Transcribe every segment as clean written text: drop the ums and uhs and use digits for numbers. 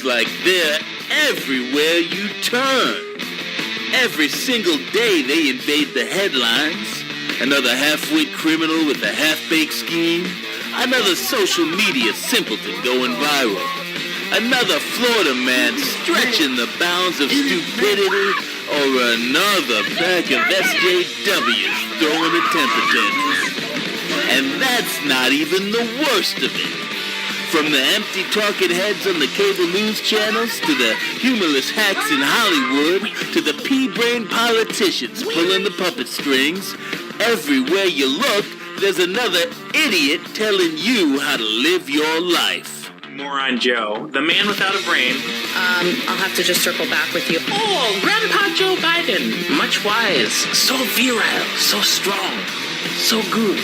like they're everywhere you turn. Every single day they invade the headlines. Another half-wit criminal with a half-baked scheme. Another social media simpleton going viral. Another Florida man stretching the bounds of stupidity. Or another pack of SJWs throwing a temper tantrum. And that's not even the worst of it. From the empty talking heads on the cable news channels, to the humorless hacks in Hollywood, to the pea-brain politicians pulling the puppet strings, everywhere you look, there's another idiot telling you how to live your life. Moron Joe, the man without a brain. I'll have to just circle back with you. Oh, Grandpa Joe Biden. Much wise. So virile. So strong. So good.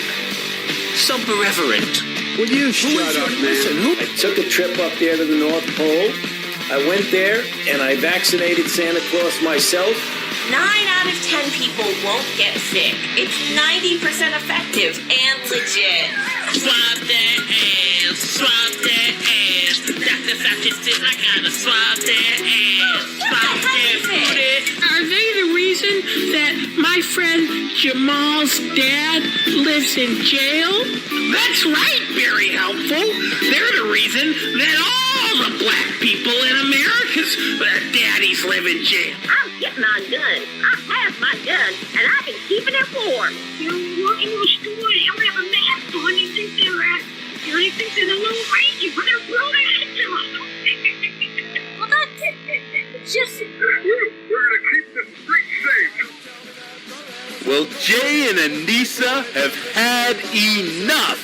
So irreverent. Will you shut up, man? I took a trip up there to the North Pole. I went there, and I vaccinated Santa Claus myself. 9 out of 10 people won't get sick. It's 90% effective and legit. Swab their ass, swab their ass. Dr. Science says I gotta swab their ass, swab their booty. Are they the reason that my friend Jamal's dad lives in jail? That's right, very helpful. They're the reason that all the black people in America's daddies live in jail. I'm getting my gun. I have my gun, and I've been keeping it warm. You walk into a store and you don't have a mask on. You think they're a little range. You better blow their heads off. Well, that's it. It's just... We're gonna keep the streets safe. Well, Jay and Anissa have had enough.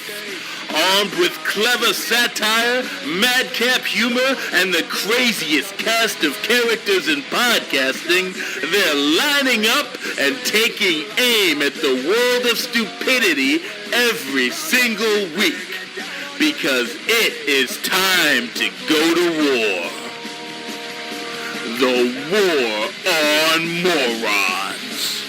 Armed with clever satire, madcap humor, and the craziest cast of characters in podcasting, they're lining up and taking aim at the world of stupidity every single week. Because it is time to go to war. The War on Morons.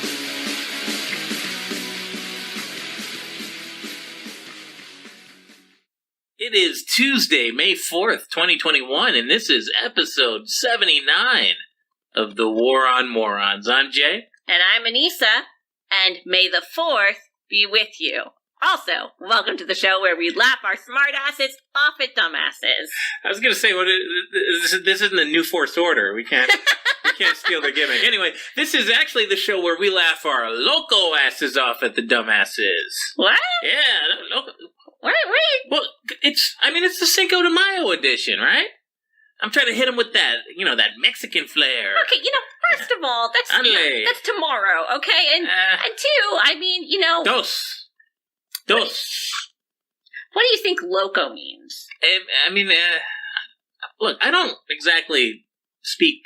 It is Tuesday, May 4th, 2021, and this is episode 79 of The War on Morons. I'm Jay. And I'm Anissa, and may the 4th be with you. Also, welcome to the show where we laugh our smartasses off at dumbasses. I was going to say, this isn't the New Force Order. We can't steal their gimmick. Anyway, this is actually the show where we laugh our loco asses off at the dumbasses. What? Yeah, loco. Wait. Well, it's the Cinco de Mayo edition, right? I'm trying to hit him with that, that Mexican flair. Okay, first of all, that's tomorrow, okay? And two, Dos. What do you think loco means? Look, I don't exactly speak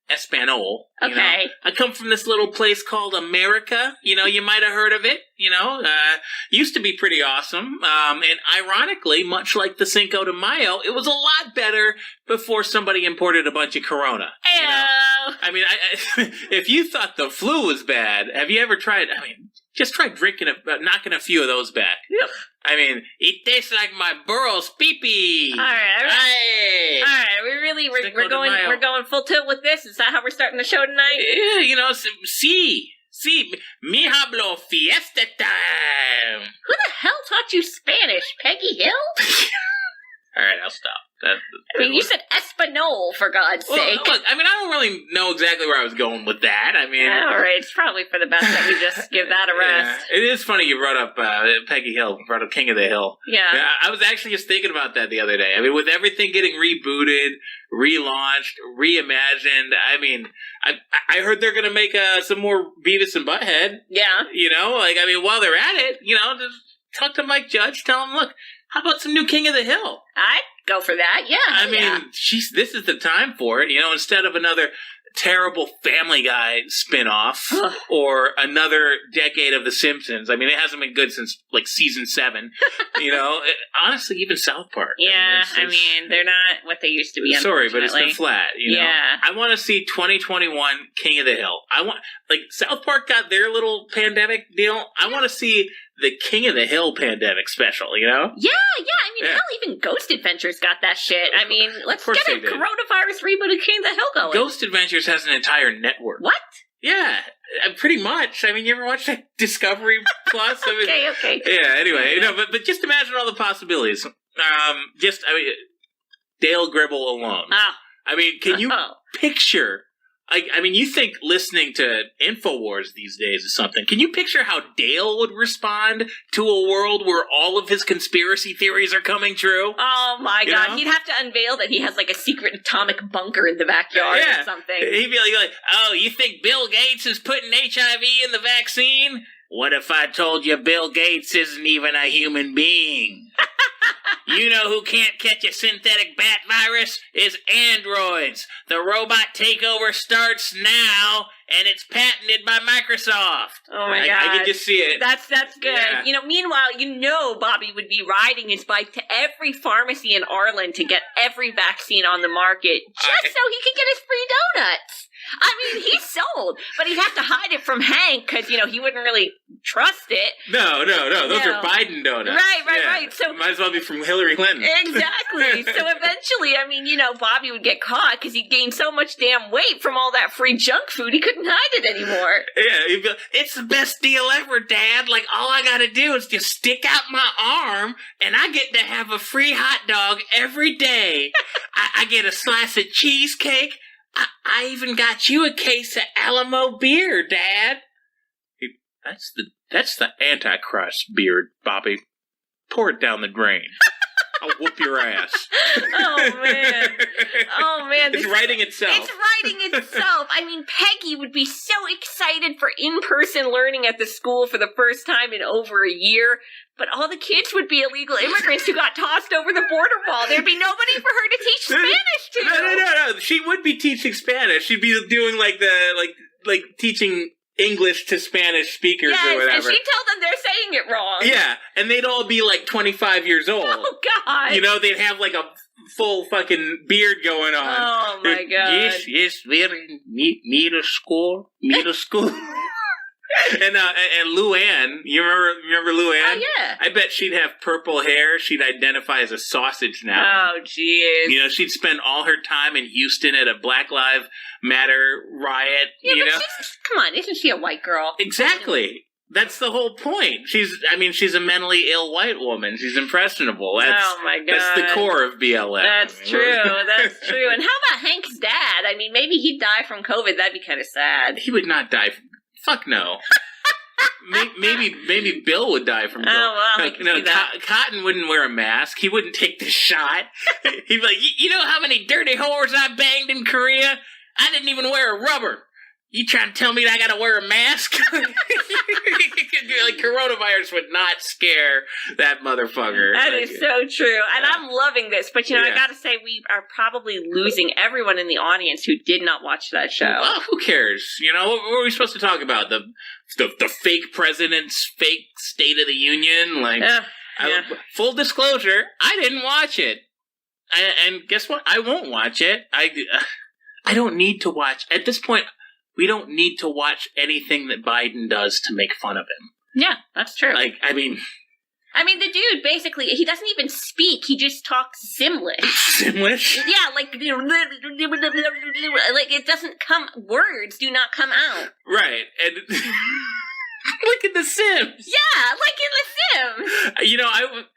Espanol. Okay. I come from this little place called America. You might have heard of it. Used to be pretty awesome. And ironically, much like the Cinco de Mayo, it was a lot better before somebody imported a bunch of Corona. Ayo. If you thought the flu was bad, have you ever tried? Just try knocking a few of those back. Yep. It tastes like my burro's pee-pee. All right. Hey. All right. We're going full tilt with this. Is that how we're starting the show tonight? Yeah, mi hablo fiesta time. Who the hell taught you Spanish, Peggy Hill? All right, I'll stop. You said Espanol, for God's sake. Look, I don't really know exactly where I was going with that. All right, it's probably for the best that we just give that a rest. Yeah, it is funny you brought up Peggy Hill, brought up King of the Hill. Yeah. I was actually just thinking about that the other day. With everything getting rebooted, relaunched, reimagined, I heard they're going to make some more Beavis and Butthead. Yeah. While they're at it, just talk to Mike Judge, tell him, look, how about some new King of the Hill? I'd go for that, yeah. This is the time for it, instead of another terrible Family Guy spinoff or another decade of The Simpsons. It hasn't been good since, season 7. Honestly, even South Park. Yeah, they're not what they used to be, sorry, but it's been flat, Yeah. I want to see 2021 King of the Hill. South Park got their little pandemic deal. I want to see the King of the Hill pandemic special, Yeah, mean, hell, even Ghost Adventures got that shit. I mean, let's course get a they did. coronavirus reboot and change the hell going. Ghost Adventures has an entire network. What? Yeah, pretty much. I mean, you ever watch that Discovery Plus? I mean, Okay. Yeah. Anyway, but just imagine all the possibilities. Dale Gribble alone. I mean, can you picture? I mean, you think listening to InfoWars these days is something. Can you picture how Dale would respond to a world where all of his conspiracy theories are coming true? Oh my God. know? He'd have to unveil that he has like a secret atomic bunker in the backyard or something. He'd be like, oh, you think Bill Gates is putting HIV in the vaccine? What if I told you Bill Gates isn't even a human being? You know who can't catch a synthetic bat virus? Is androids. The robot takeover starts now, and it's patented by Microsoft. Oh my God. I can just see it. That's good. Yeah. Meanwhile, Bobby would be riding his bike to every pharmacy in Arlen to get every vaccine on the market just so he could get his free donuts. I mean, he's sold, but he'd have to hide it from Hank because, he wouldn't really trust it. No. Those are Biden donuts. Right. So might as well be from Hillary Clinton. Exactly. So eventually, Bobby would get caught because he gained so much damn weight from all that free junk food, he couldn't hide it anymore. Yeah, he'd be like, it's the best deal ever, Dad. Like, all I gotta do is just stick out my arm, and I get to have a free hot dog every day. I get a slice of cheesecake. I even got you a case of Alamo beer, Dad. That's the Antichrist beer, Bobby. Pour it down the drain. I'll whoop your ass. Oh, man. It's writing itself. I mean, Peggy would be so excited for in-person learning at the school for the first time in over a year, but all the kids would be illegal immigrants who got tossed over the border wall. There'd be nobody for her to teach Spanish to. No. She would be teaching Spanish. She'd be doing like teaching English to Spanish speakers or whatever. And she'd tell them they're saying it wrong. Yeah, and they'd all be like 25 years old. Oh, God. They'd have like a full fucking beard going on. Oh, my God. Yes, very middle school. And Luann, you remember Luann? Oh, yeah. I bet she'd have purple hair. She'd identify as a sausage now. Oh, jeez. She'd spend all her time in Houston at a Black Lives Matter riot. Yeah, but come on, isn't she a white girl? Exactly. That's the whole point. She's a mentally ill white woman. She's impressionable. Oh my God. That's the core of BLM. That's true. And how about Hank's dad? I mean, maybe he'd die from COVID. That'd be kind of sad. He would not die. Fuck no. Maybe Bill would die from COVID. Oh, well, Cotton wouldn't wear a mask. He wouldn't take the shot. He'd be like, you know how many dirty whores I banged in Korea? I didn't even wear a rubber. You trying to tell me that I gotta wear a mask? Like, coronavirus would not scare that motherfucker. That is so true. And I'm loving this. But, I gotta say, we are probably losing everyone in the audience who did not watch that show. Well, who cares? What were we supposed to talk about? The fake president's fake State of the Union? Full disclosure, I didn't watch it. And guess what? I won't watch it. I don't need to watch. At this point, we don't need to watch anything that Biden does to make fun of him. Yeah, that's true. I mean, the dude, basically, he doesn't even speak. He just talks Simlish. Simlish? Yeah, like it doesn't come, words do not come out. Right, and look at The Sims. Yeah, like in The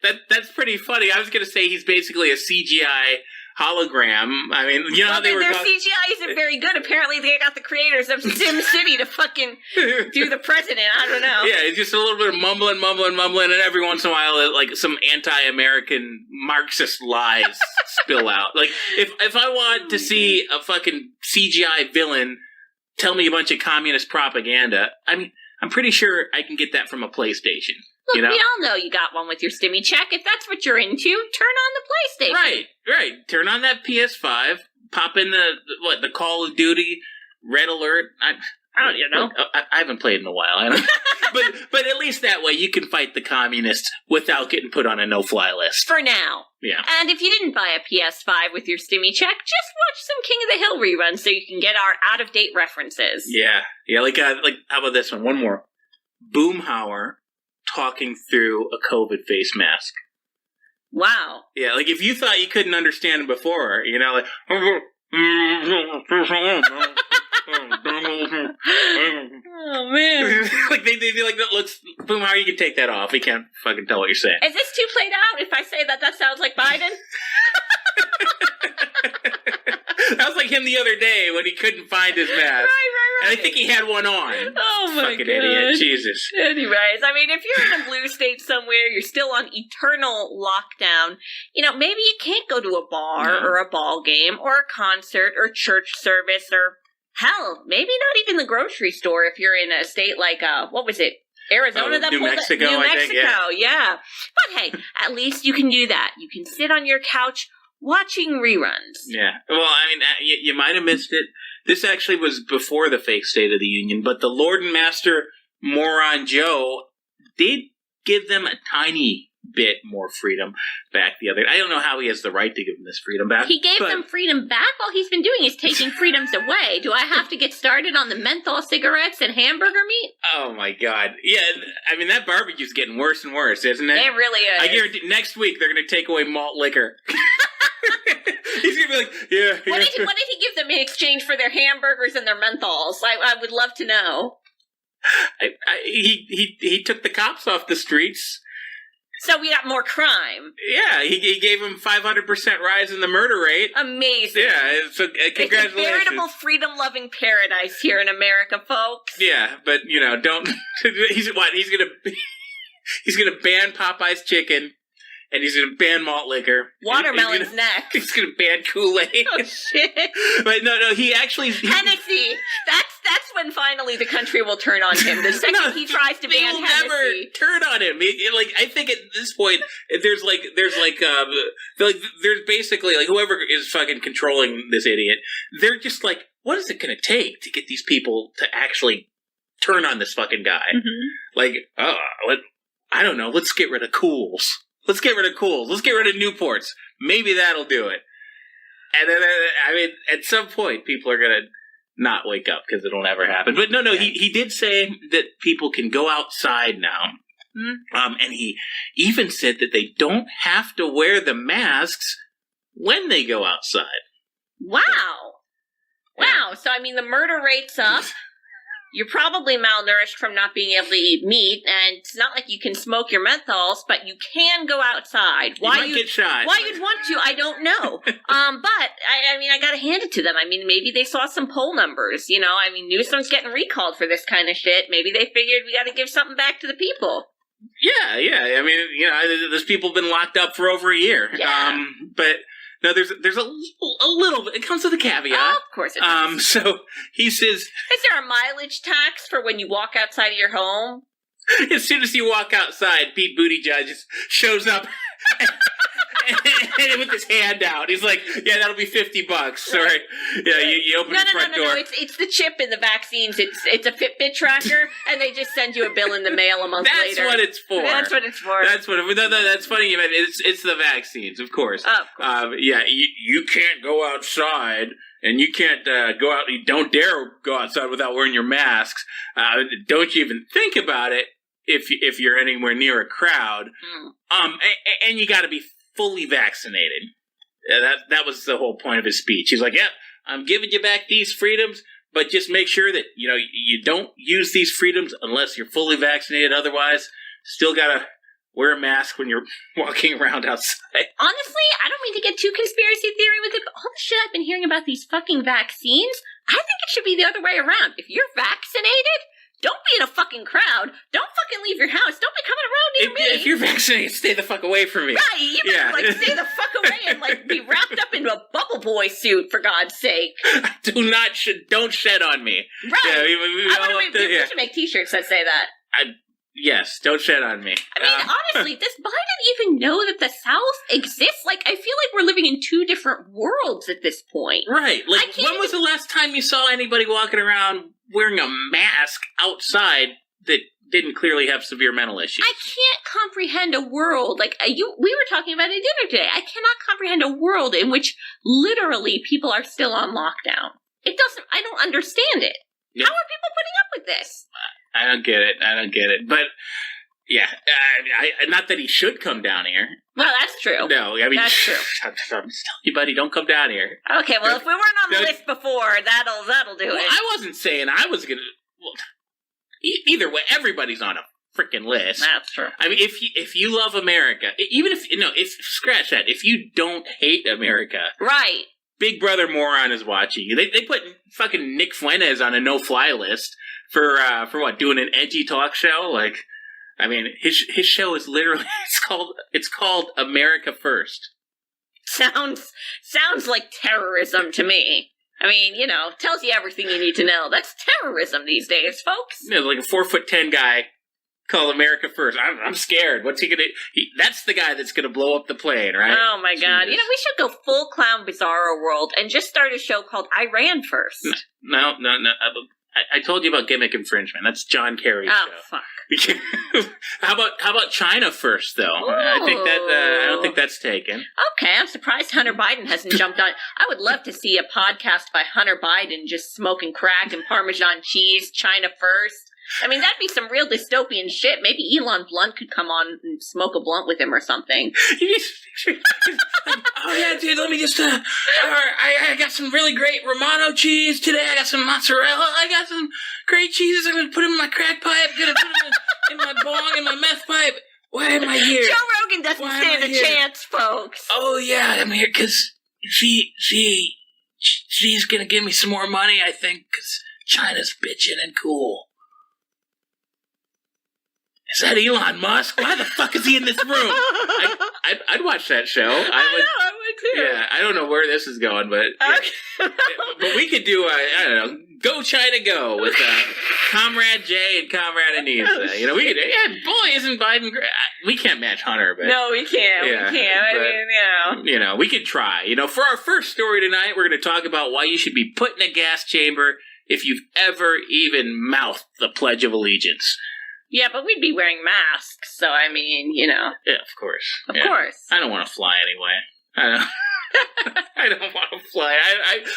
Sims. That's pretty funny. I was going to say he's basically a CGI hologram. I mean, how they were their CGI isn't very good. Apparently, they got the creators of Sim City to fucking do the president. I don't know. Yeah, it's just a little bit of mumbling, and every once in a while, like some anti-American Marxist lies spill out. Like, if I want to see a fucking CGI villain tell me a bunch of communist propaganda, I mean, I'm pretty sure I can get that from a PlayStation. Look, we all know you got one with your stimmy check. If that's what you're into, turn on the PlayStation. Right. Turn on that PS5. Pop in the Call of Duty Red Alert. I haven't played in a while. But at least that way you can fight the communists without getting put on a no-fly list. For now. Yeah. And if you didn't buy a PS5 with your stimmy check, just watch some King of the Hill reruns so you can get our out-of-date references. Yeah. Like how about this one? One more. Boomhauer talking through a COVID face mask. Wow. Yeah, like if you thought you couldn't understand him before, you know, like. Oh man! Like they like that. Looks, boom. How you can take that off? We can't fucking tell what you're saying. Is this too played out? If I say that sounds like Biden. That was like him the other day when he couldn't find his mask. Right. And I think he had one on. Oh my fucking God. idiot! Jesus. Anyways, I mean, if you're in a blue state somewhere, you're still on eternal lockdown. You know, maybe you can't go to a bar or a ball game or a concert or church service or hell, maybe not even the grocery store if you're in a state like what was it? Arizona that New pulled Mexico, it? New I Mexico, think, yeah. But hey, at least you can do that. You can sit on your couch watching reruns. Yeah. Well, I mean, you might have missed it. This actually was before the fake State of the Union, but the Lord and Master Moron Joe did give them a tiny bit more freedom back the other. I don't know how he has the right to give them this freedom back. He gave them freedom back. All he's been doing is taking freedoms away. Do I have to get started on the menthol cigarettes and hamburger meat? Oh my God! Yeah, I mean that barbecue's getting worse and worse, isn't it? It really is. I guarantee next week they're going to take away malt liquor. He's going to be like, yeah. What did he give them in exchange for their hamburgers and their menthols? I would love to know. He took the cops off the streets. So we got more crime. Yeah, he gave him 500% rise in the murder rate. Amazing. Yeah, so congratulations. It's a veritable freedom-loving paradise here in America, folks. Yeah, but you know, don't. He's gonna ban Popeye's chicken, and he's gonna ban malt liquor. Watermelon's next. He's gonna ban Kool-Aid. Oh shit! But no, he actually Hennessy. That's when finally the country will turn on him. The second he tries to ban Hennessy, never turn on him. I think at this point, there's basically like whoever is fucking controlling this idiot. They're just like, what is it going to take to get these people to actually turn on this fucking guy? Mm-hmm. Like, I don't know. Let's get rid of Cools. Let's get rid of Newports. Maybe that'll do it. And then, I mean, at some point, people are going to not wake up because it'll never happen. But no, he did say that people can go outside now. Mm. And he even said that they don't have to wear the masks when they go outside. Wow. Wow. So, I mean, the murder rate's up. You're probably malnourished from not being able to eat meat, and it's not like you can smoke your menthols, but you can go outside. Why you might get shot. Why you'd want to, I don't know. But, I mean, I gotta hand it to them. I mean, maybe they saw some poll numbers, you know? I mean, Newsom's getting recalled for this kind of shit. Maybe they figured we gotta give something back to the people. Yeah. I mean, you know, those people have been locked up for over a year. Yeah. But... No, there's a little bit. It comes with a caveat. Oh, of course it does. So he says... Is there a mileage tax for when you walk outside of your home? As soon as you walk outside, Pete Buttigieg just shows up and with his hand out. He's like, yeah, that'll be $50. Sorry. Yeah, you open the front door. No. It's the chip in the vaccines. It's a Fitbit tracker, and they just send you a bill in the mail a month later. That's what it's for. That's what it's for. That's funny you mentioned. It's the vaccines, of course. Oh, of course. Yeah, you can't go outside. And you can't go out. You don't dare go outside without wearing your masks. Don't you even think about it if you're anywhere near a crowd. And you got to be fully vaccinated. That was the whole point of his speech. He's like, "Yeah, I'm giving you back these freedoms, but just make sure that you don't use these freedoms unless you're fully vaccinated. Otherwise, still gotta wear a mask when you're walking around outside." Honestly, I don't mean to get too conspiracy theory with it, but all the shit I've been hearing about these fucking vaccines, I think it should be the other way around. If you're vaccinated, don't be in a fucking crowd. Don't fucking leave your house. Don't be coming around near me. If you're vaccinated, stay the fuck away from me. Right, you better stay the fuck away and be wrapped up into a bubble boy suit, for God's sake. Don't shed on me. Right. Yeah, we should make t-shirts that say that. Yes, don't shed on me. I mean, honestly, does Biden even know that the South exists? Like, I feel like we're living in two different worlds at this point. Right. Like, when was the last time you saw anybody walking around wearing a mask outside that didn't clearly have severe mental issues? I can't comprehend a world, like, we were talking about at dinner today. I cannot comprehend a world in which literally people are still on lockdown. I don't understand it. Yeah. How are people putting up with this? I don't get it. But Yeah, not that he should come down here. Well, that's true. No, I mean, that's true. I'm just telling you, buddy, don't come down here. Okay, well, if we weren't on the list before, that'll do it. I wasn't saying I was gonna. Well, either way, everybody's on a freaking list. That's true. I mean, if you love America, even if scratch that, if you don't hate America, right? Big Brother Moron is watching you. They put fucking Nick Fuentes on a no-fly list for what, doing an edgy talk show? Like, I mean, his show is literally it's called America First. Sounds like terrorism to me. I mean, tells you everything you need to know. That's terrorism these days, folks. Like a 4'10" guy called America First. I'm scared. What's he gonna? That's the guy that's gonna blow up the plane, right? Oh my God! Jesus. We should go full clown bizarro world and just start a show called Iran First. No. I told you about gimmick infringement. That's John Kerry's show. Fuck. How about China First, though? Ooh. I don't think that's taken. Okay, I'm surprised Hunter Biden hasn't jumped on. I would love to see a podcast by Hunter Biden just smoking crack and Parmesan cheese. China First. I mean, that'd be some real dystopian shit. Maybe Elon Blunt could come on and smoke a blunt with him or something. Oh yeah, dude, let me just, I got some really great Romano cheese today. I got some mozzarella. I got some great cheeses. I'm going to put them in my crack pipe. I'm going to put them in my bong, in my meth pipe. Why am I here? Joe Rogan doesn't stand a chance, folks. Oh yeah, I'm here because she's going to give me some more money, I think, because China's bitching and cool. Is that Elon Musk? Why the fuck is he in this room? I'd watch that show. I would too. Yeah, I don't know where this is going, but but we could do I don't know, Go China Go with Comrade Jay and Comrade Anissa. We could. Yeah, boy, isn't Biden great? We can't match Hunter, but no, we can't. Yeah, we can't. I mean, we could try. For our first story tonight, we're going to talk about why you should be put in a gas chamber if you've ever even mouthed the Pledge of Allegiance. Yeah, but we'd be wearing masks, so I mean, Yeah, of course. Of course. I don't want to fly anyway. I don't want to fly.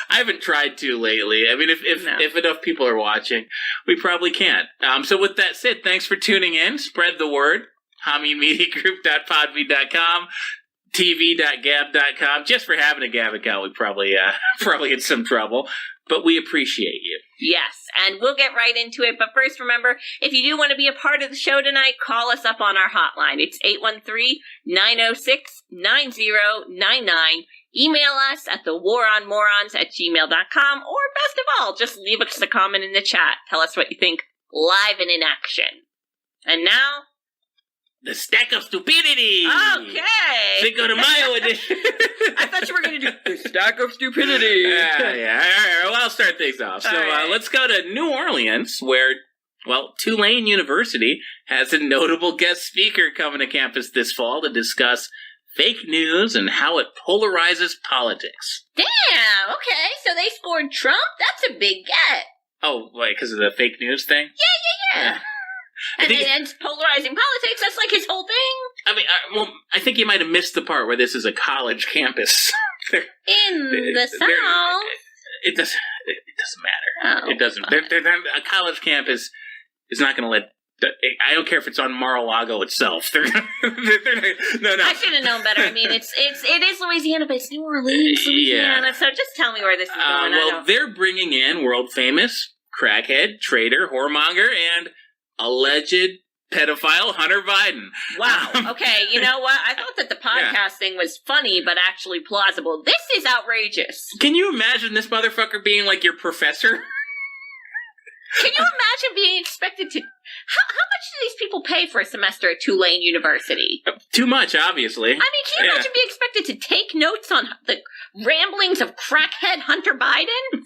I haven't tried to lately. I mean, if enough people are watching, we probably can't. So with that said, thanks for tuning in. Spread the word. HamiMediaGroup.podbean.com. TV.gab.com. Just for having a Gab account, we probably in some trouble. But we appreciate you. Yes, and we'll get right into it. But first, remember, if you do want to be a part of the show tonight, call us up on our hotline. It's 813-906-9099. Email us at thewaronmorons@gmail.com. Or best of all, just leave us a comment in the chat. Tell us what you think live and in action. And now, the Stack of Stupidity! Okay! Cinco de Mayo edition! I thought you were going to do the Stack of Stupidity! Yeah. All right, well, I'll start things off. So let's go to New Orleans, where, Tulane University has a notable guest speaker coming to campus this fall to discuss fake news and how it polarizes politics. Damn! Okay, so they scored Trump? That's a big get! Oh, wait, because of the fake news thing? Yeah. And polarizing politics, that's like his whole thing? I mean, I think you might have missed the part where this is a college campus. In the South. It doesn't matter. Oh, it doesn't. A college campus is not going to let... I don't care if it's on Mar-a-Lago itself. No. I should have known better. I mean, it is Louisiana, but it's New Orleans, Louisiana. Yeah. So just tell me where this is going. They're bringing in world-famous crackhead, traitor, whoremonger, and alleged pedophile Hunter Biden. Wow. Okay, you know what? I thought that the podcast thing was funny, but actually plausible. This is outrageous. Can you imagine this motherfucker being like your professor? Can you imagine being expected to... How much do these people pay for a semester at Tulane University? Too much, obviously. I mean, can you imagine being expected to take notes on the ramblings of crackhead Hunter Biden?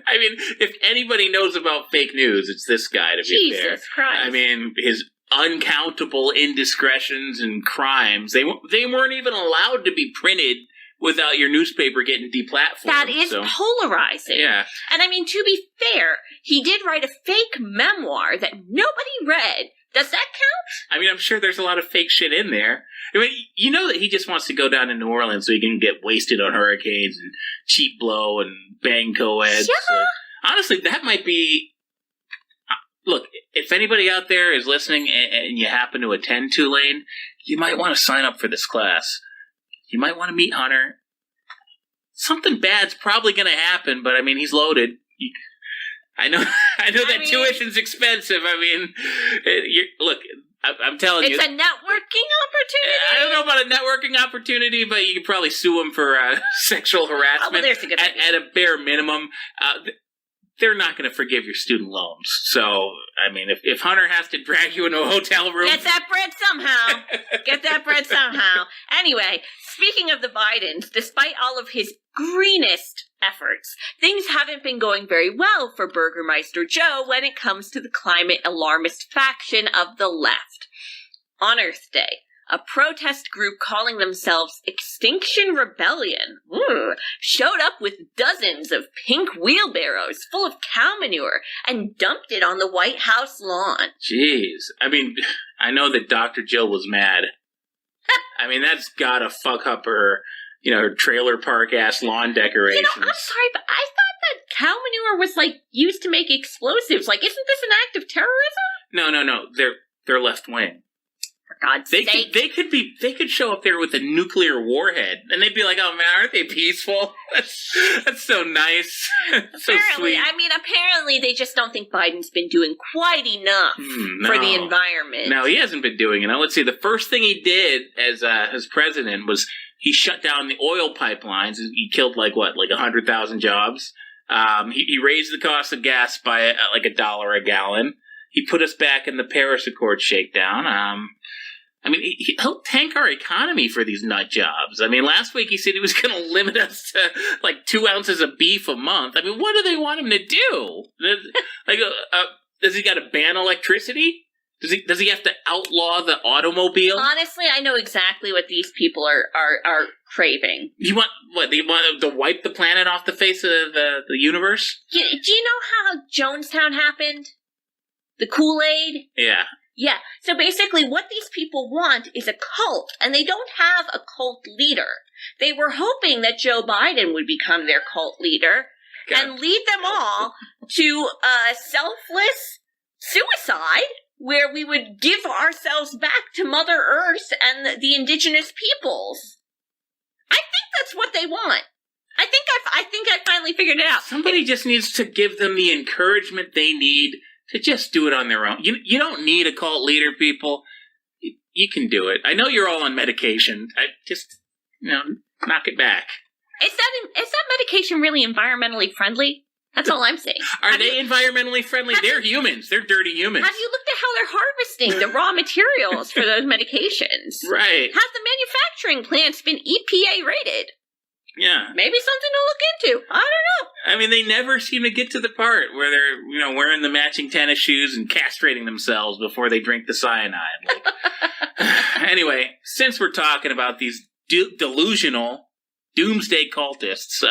I mean, if anybody knows about fake news, it's this guy, to be fair. Jesus Christ. I mean, his uncountable indiscretions and crimes, they weren't even allowed to be printed without your newspaper getting deplatformed. That is polarizing. Yeah. And I mean, to be fair, he did write a fake memoir that nobody read. Does that count? I mean, I'm sure there's a lot of fake shit in there. I mean, you know that he just wants to go down to New Orleans so he can get wasted on hurricanes and cheap blow and bang co-eds. Yeah. So, honestly, that might be... look, if anybody out there is listening and you happen to attend Tulane, you might want to sign up for this class. You might want to meet Hunter. Something bad's probably going to happen, but I mean, he's loaded. I know that tuition's expensive. I mean, look, I'm telling you. It's a networking opportunity? I don't know about a networking opportunity, but you could probably sue him for sexual harassment. Oh, well, there's a good idea. At a bare minimum. They're not going to forgive your student loans. So, I mean, if Hunter has to drag you into a hotel room... Get that bread somehow. Get that bread somehow. Anyway, speaking of the Bidens, despite all of his greenest efforts, things haven't been going very well for Burgermeister Joe when it comes to the climate alarmist faction of the left. On Earth Day, a protest group calling themselves Extinction Rebellion showed up with dozens of pink wheelbarrows full of cow manure and dumped it on the White House lawn. Jeez. I mean, I know that Dr. Jill was mad. I mean, that's gotta fuck up her, her trailer park-ass lawn decorations. I'm sorry, but I thought that cow manure was, used to make explosives. Isn't this an act of terrorism? No. They're left-wing. For God's sake. They could show up there with a nuclear warhead, and they'd be like, "Oh man, aren't they peaceful? That's so nice, so sweet." Apparently they just don't think Biden's been doing quite enough for the environment. No, he hasn't been doing it. Now, let's see. The first thing he did as president was he shut down the oil pipelines. He killed 100,000 jobs. He raised the cost of gas by $1 a gallon. He put us back in the Paris Accord shakedown. He'll tank our economy for these nut jobs. Last week he said he was going to limit us to 2 ounces of beef a month. What do they want him to do? Does he got to ban electricity? Does he have to outlaw the automobile? Honestly, I know exactly what these people are craving. You want what? They want to wipe the planet off the face of the universe? Do you know how Jonestown happened? The Kool-Aid? Yeah. Yeah, so basically what these people want is a cult, and they don't have a cult leader. They were hoping that Joe Biden would become their cult leader and lead them all to a selfless suicide where we would give ourselves back to Mother Earth and the indigenous peoples. I think that's what they want. I think I finally figured it out. Somebody just needs to give them the encouragement they need to just do it on their own. You don't need a cult leader, people. You can do it. I know you're all on medication. Knock it back. Is that medication really environmentally friendly? That's all I'm saying. Are they environmentally friendly? They're humans. They're dirty humans. Have you looked at how they're harvesting the raw materials for those medications? Right. Has the manufacturing plants been EPA rated? Yeah. Maybe something to look into. I don't know. They never seem to get to the part where they're, wearing the matching tennis shoes and castrating themselves before they drink the cyanide. Anyway, since we're talking about these delusional doomsday cultists,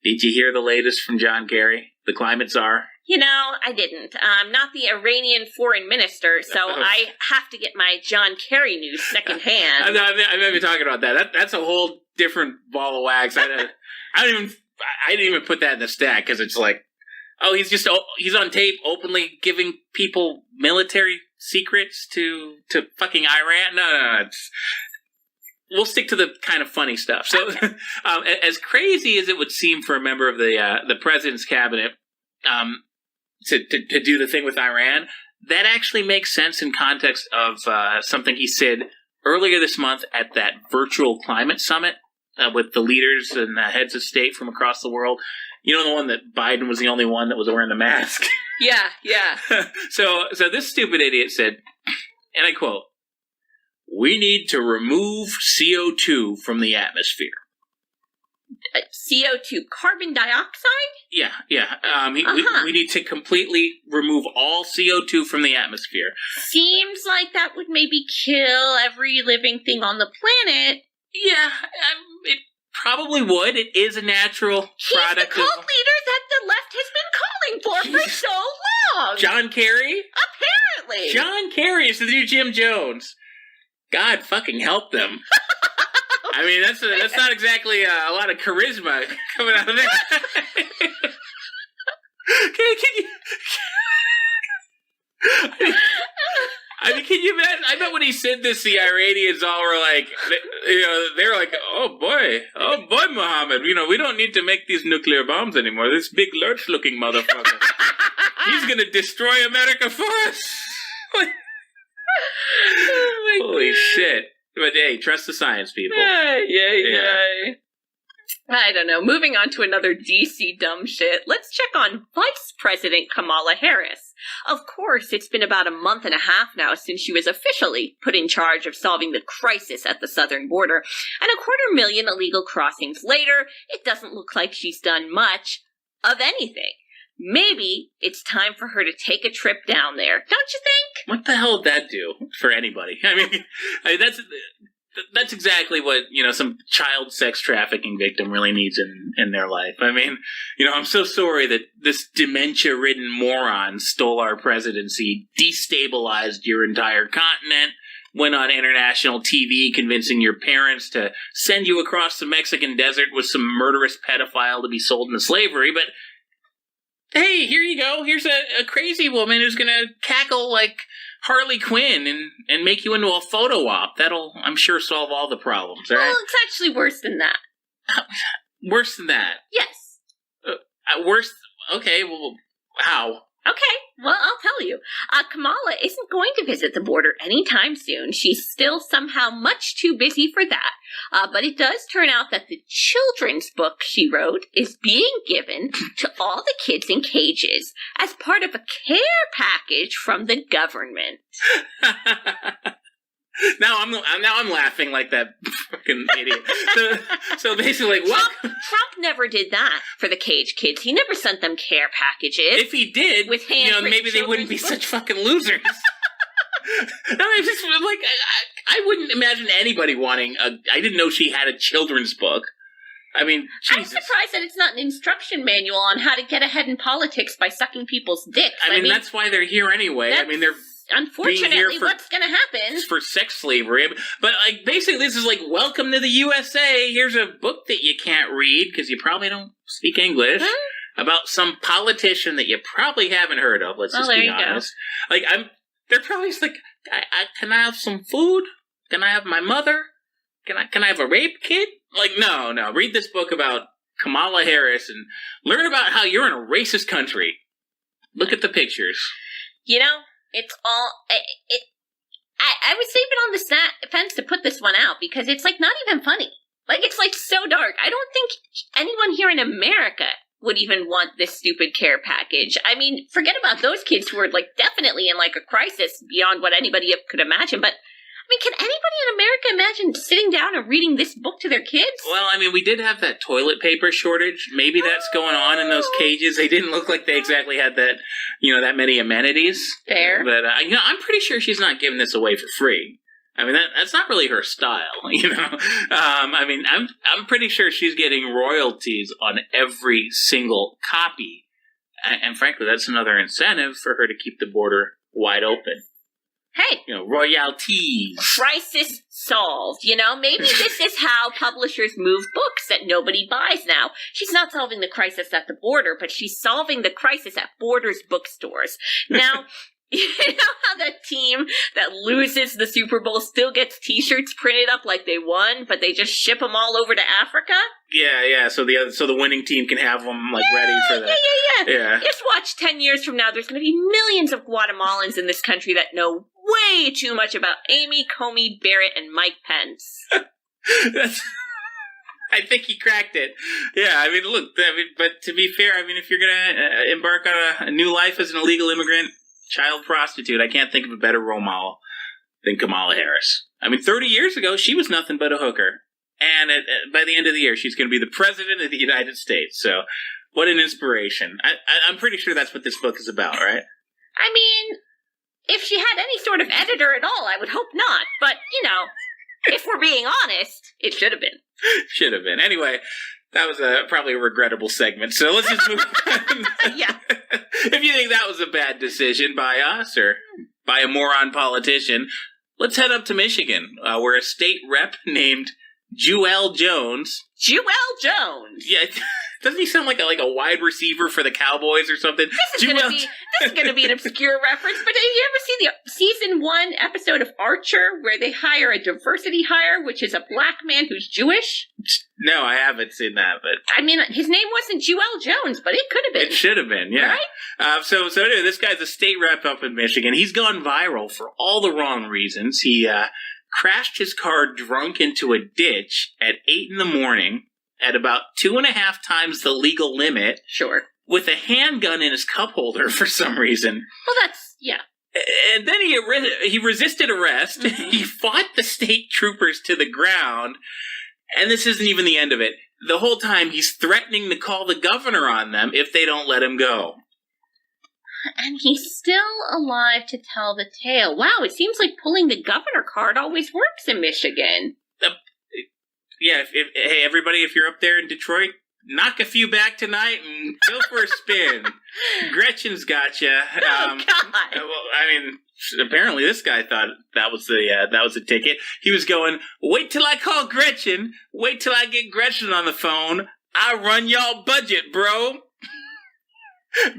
did you hear the latest from John Kerry, the climate czar? I didn't. I'm not the Iranian foreign minister, so I have to get my John Kerry news secondhand. I'm not even talking about that. That's a whole different ball of wax. I didn't even put that in the stack because it's he's on tape openly giving people military secrets to fucking Iran. No. We'll stick to the kind of funny stuff. So, as crazy as it would seem for a member of the president's cabinet to do the thing with Iran, that actually makes sense in context of something he said earlier this month at that virtual climate summit with the leaders and heads of state from across the world. The one that Biden was the only one that was wearing the mask. Yeah. So this stupid idiot said, and I quote, "We need to remove CO2 from the atmosphere." CO2, carbon dioxide? Yeah. We need to completely remove all CO2 from the atmosphere. Seems like that would maybe kill every living thing on the planet. Yeah, it probably would. It is a natural product. He's the cult leader that the left has been calling for so long. John Kerry? Apparently. John Kerry is the new Jim Jones. God fucking help them. That's not exactly a lot of charisma coming out of there. Can you... I mean, can you imagine? I bet when he said this, the Iranians all were like, they're like, oh boy, Muhammad, we don't need to make these nuclear bombs anymore. This big lurch-looking motherfucker, he's gonna destroy America for us. Holy shit! But hey, trust the science, people. Yay. I don't know. Moving on to another DC dumb shit, let's check on Vice President Kamala Harris. Of course, it's been about a month and a half now since she was officially put in charge of solving the crisis at the southern border, and 250,000 illegal crossings later, it doesn't look like she's done much of anything. Maybe it's time for her to take a trip down there, don't you think? What the hell would that do for anybody? I mean that's exactly what, some child sex trafficking victim really needs in their life. I mean, I'm so sorry that this dementia-ridden moron stole our presidency, destabilized your entire continent, went on international TV convincing your parents to send you across the Mexican desert with some murderous pedophile to be sold into slavery, but hey, here you go. Here's a crazy woman who's going to cackle like Harley Quinn and make you into a photo op. That'll, I'm sure, solve all the problems, right? Well, it's actually worse than that. Worse than that? Yes. Worse? Okay, well, how? Okay, well, I'll tell you. Kamala isn't going to visit the border anytime soon. She's still somehow much too busy for that. But it does turn out that the children's book she wrote is being given to all the kids in cages as part of a care package from the government. Now I'm laughing like that fucking idiot. So basically, what? Trump never did that for the cage kids. He never sent them care packages. If he did, with maybe they wouldn't be such fucking losers. No, it's just like I wouldn't imagine anybody wanting I didn't know she had a children's book. I mean, Jesus. I'm surprised that it's not an instruction manual on how to get ahead in politics by sucking people's dicks. I mean, that's why they're here anyway. I mean, they're unfortunately what's going to happen. For sex slavery. But like, basically, this is like, welcome to the USA. Here's a book that you can't read because you probably don't speak English. About some politician that you probably haven't heard of. Let's just be honest. Go. Like, they're probably just like, can I have some food? Can I have my mother? Can I have a rape kit? Like, no. Read this book about Kamala Harris and learn about how you're in a racist country. Look at the pictures. It's all... I was even on the fence to put this one out because it's, like, not even funny. Like, it's, like, so dark. I don't think anyone here in America would even want this stupid care package. I mean, forget about those kids who are, like, definitely in, like, a crisis beyond what anybody could imagine, but... I mean, can anybody in America imagine sitting down and reading this book to their kids? Well, I mean, we did have that toilet paper shortage. Maybe that's going on in those cages. They didn't look like they exactly had that, that many amenities. Fair. But, I'm pretty sure she's not giving this away for free. I mean, that's not really her style, I mean, I'm pretty sure she's getting royalties on every single copy. And frankly, that's another incentive for her to keep the border wide open. Hey. Royalties. Crisis solved. Maybe this is how publishers move books that nobody buys now. She's not solving the crisis at the border, but she's solving the crisis at Borders bookstores. Now, you know how that team that loses the Super Bowl still gets T-shirts printed up like they won, but they just ship them all over to Africa? Yeah. So the winning team can have them ready for that. Yeah. Just watch 10 years from now. There's going to be millions of Guatemalans in this country that know way too much about Amy Comey Barrett and Mike Pence. I think he cracked it. Yeah, I mean, look, but to be fair, I mean, if you're going to embark on a new life as an illegal immigrant, child prostitute, I can't think of a better role model than Kamala Harris. I mean, 30 years ago, she was nothing but a hooker. And by the end of the year, she's going to be the president of the United States. So, what an inspiration. I'm pretty sure that's what this book is about, right? I mean, if she had any sort of editor at all, I would hope not. But, if we're being honest, it should have been. Should have been. Anyway, that was probably a regrettable segment. So let's just move on. Yeah. If you think that was a bad decision by us or by a moron politician, let's head up to Michigan, where a state rep named Jewel Jones. Jewel Jones. Yeah, doesn't he sound like a wide receiver for the Cowboys or something? This is going to be an obscure reference, but did you ever see the season 1 episode of Archer where they hire a diversity hire, which is a black man who's Jewish? No, I haven't seen that, but I mean, his name wasn't Jewel Jones, but it could have been. It should have been, yeah. Right? So anyway, this guy's a state rep up in Michigan. He's gone viral for all the wrong reasons. He crashed his car drunk into a ditch at 8 a.m. at about 2.5 times the legal limit. Sure. With a handgun in his cup holder for some reason. Well, that's, yeah. And then he resisted arrest. Mm-hmm. He fought the state troopers to the ground. And this isn't even the end of it. The whole time he's threatening to call the governor on them if they don't let him go. And he's still alive to tell the tale. Wow, it seems like pulling the governor card always works in Michigan. Yeah, hey, everybody, if you're up there in Detroit, knock a few back tonight and go for a spin. Gretchen's got you. Oh, God. Well, I mean, apparently this guy thought that was the ticket. He was going, wait till I call Gretchen. Wait till I get Gretchen on the phone. I run y'all budget, bro.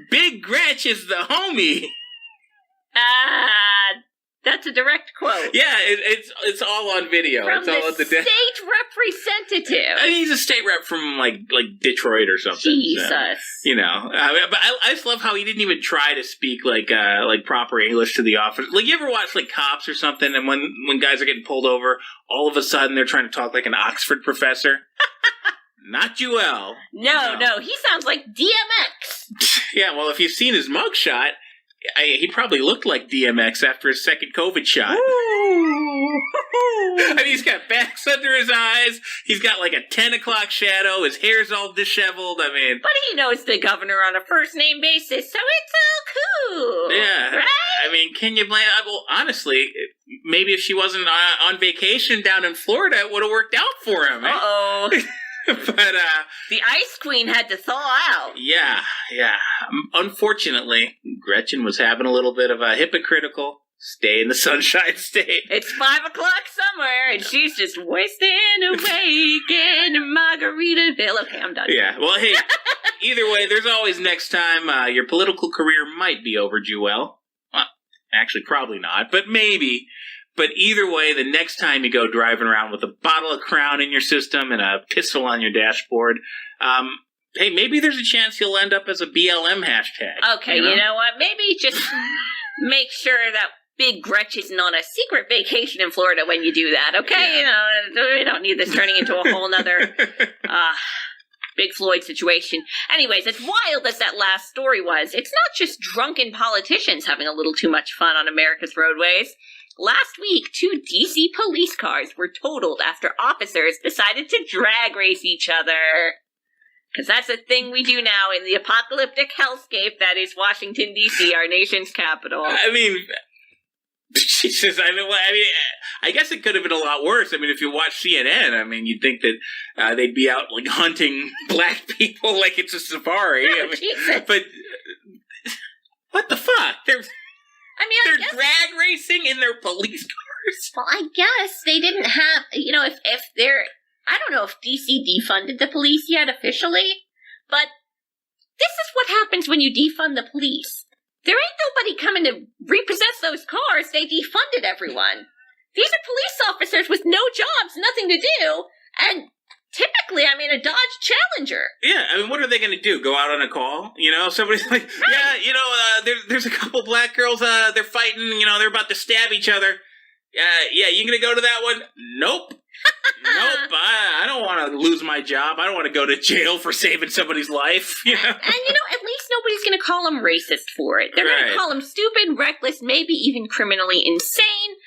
Big Gretch is the homie. That's a direct quote. Yeah, it's all on video. From it's all the on the state representative. I mean, he's a state rep from like Detroit or something. Jesus. So, but I just love how he didn't even try to speak like proper English to the officer. Like, you ever watch like Cops or something, and when guys are getting pulled over, all of a sudden they're trying to talk like an Oxford professor. Not Jewel. No, he sounds like DMX. Yeah, well, if you've seen his mugshot, he probably looked like DMX after his second COVID shot. I mean, he's got bags under his eyes. He's got like a 10 o'clock shadow. His hair's all disheveled. I mean... But he knows the governor on a first-name basis, so it's all cool. Yeah. Right? I mean, can you blame... Well, honestly, maybe if she wasn't on vacation down in Florida, it would have worked out for him. Uh-oh. But, the Ice Queen had to thaw out. Yeah. Unfortunately, Gretchen was having a little bit of a hypocritical stay in the Sunshine State. It's 5 o'clock somewhere, and she's just wasting away in Margaritaville. Okay, I'm done. Yeah, well, hey, either way, there's always next time. Your political career might be over, Jewel. Well, actually, probably not, but maybe. But either way, the next time you go driving around with a bottle of Crown in your system and a pistol on your dashboard, hey, maybe there's a chance you'll end up as a BLM hashtag. Okay, you know what? Maybe just make sure that Big Gretch isn't on a secret vacation in Florida when you do that, okay? Yeah. We don't need this turning into a whole nother Big Floyd situation. Anyways, as wild as that last story was, it's not just drunken politicians having a little too much fun on America's roadways. Last week, 2 D.C. police cars were totaled after officers decided to drag race each other. Because that's a thing we do now in the apocalyptic hellscape that is Washington, D.C., our nation's capital. I mean, Jesus, I guess it could have been a lot worse. I mean, if you watch CNN, I mean, you'd think that they'd be out, like, hunting black people like it's a safari. Oh, Jesus. But what the fuck? They're drag racing in their police cars? Well, I guess they didn't have, if they're, I don't know if DC defunded the police yet officially, but this is what happens when you defund the police. There ain't nobody coming to repossess those cars. They defunded everyone. These are police officers with no jobs, nothing to do, and typically, a Dodge Challenger. Yeah, what are they going to do? Go out on a call? Somebody's like, right. There's a couple black girls, they're fighting, they're about to stab each other. Yeah, you going to go to that one? Nope. Nope, I don't want to lose my job. I don't want to go to jail for saving somebody's life. And, at least nobody's going to call them racist for it. They're going to call them stupid, reckless, maybe even criminally insane.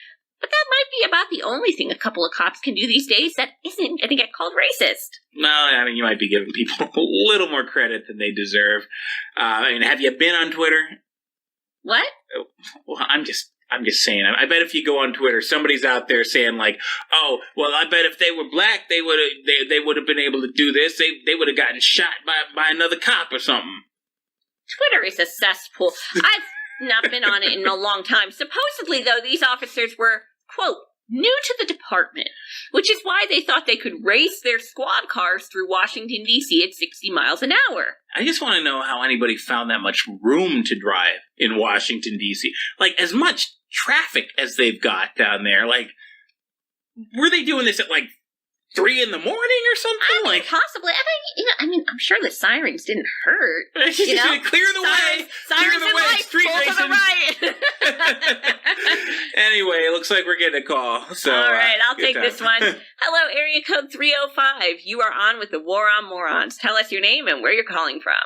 But that might be about the only thing a couple of cops can do these days that isn't going to get called racist. Well, you might be giving people a little more credit than they deserve. Have you been on Twitter? What? Well, I'm just saying. I bet if you go on Twitter, somebody's out there saying like, "Oh, well, I bet if they were black, they would have been able to do this. They would have gotten shot by another cop or something." Twitter is a cesspool. I've not been on it in a long time. Supposedly, though, these officers were, quote, new to the department, which is why they thought they could race their squad cars through Washington, D.C. at 60 miles an hour. I just want to know how anybody found that much room to drive in Washington, D.C. Like, as much traffic as they've got down there, like, were they doing this at, like, 3 in the morning or something? Like, possibly. I mean, I'm sure the sirens didn't hurt. You know? Clear the way. Sirens Clear the way. lights, Street pull to the racing. right. Anyway, it looks like we're getting a call. So, all right, I'll good take time. this one. Hello, area code 305. You are on with the War on Morons. Tell us your name and where you're calling from.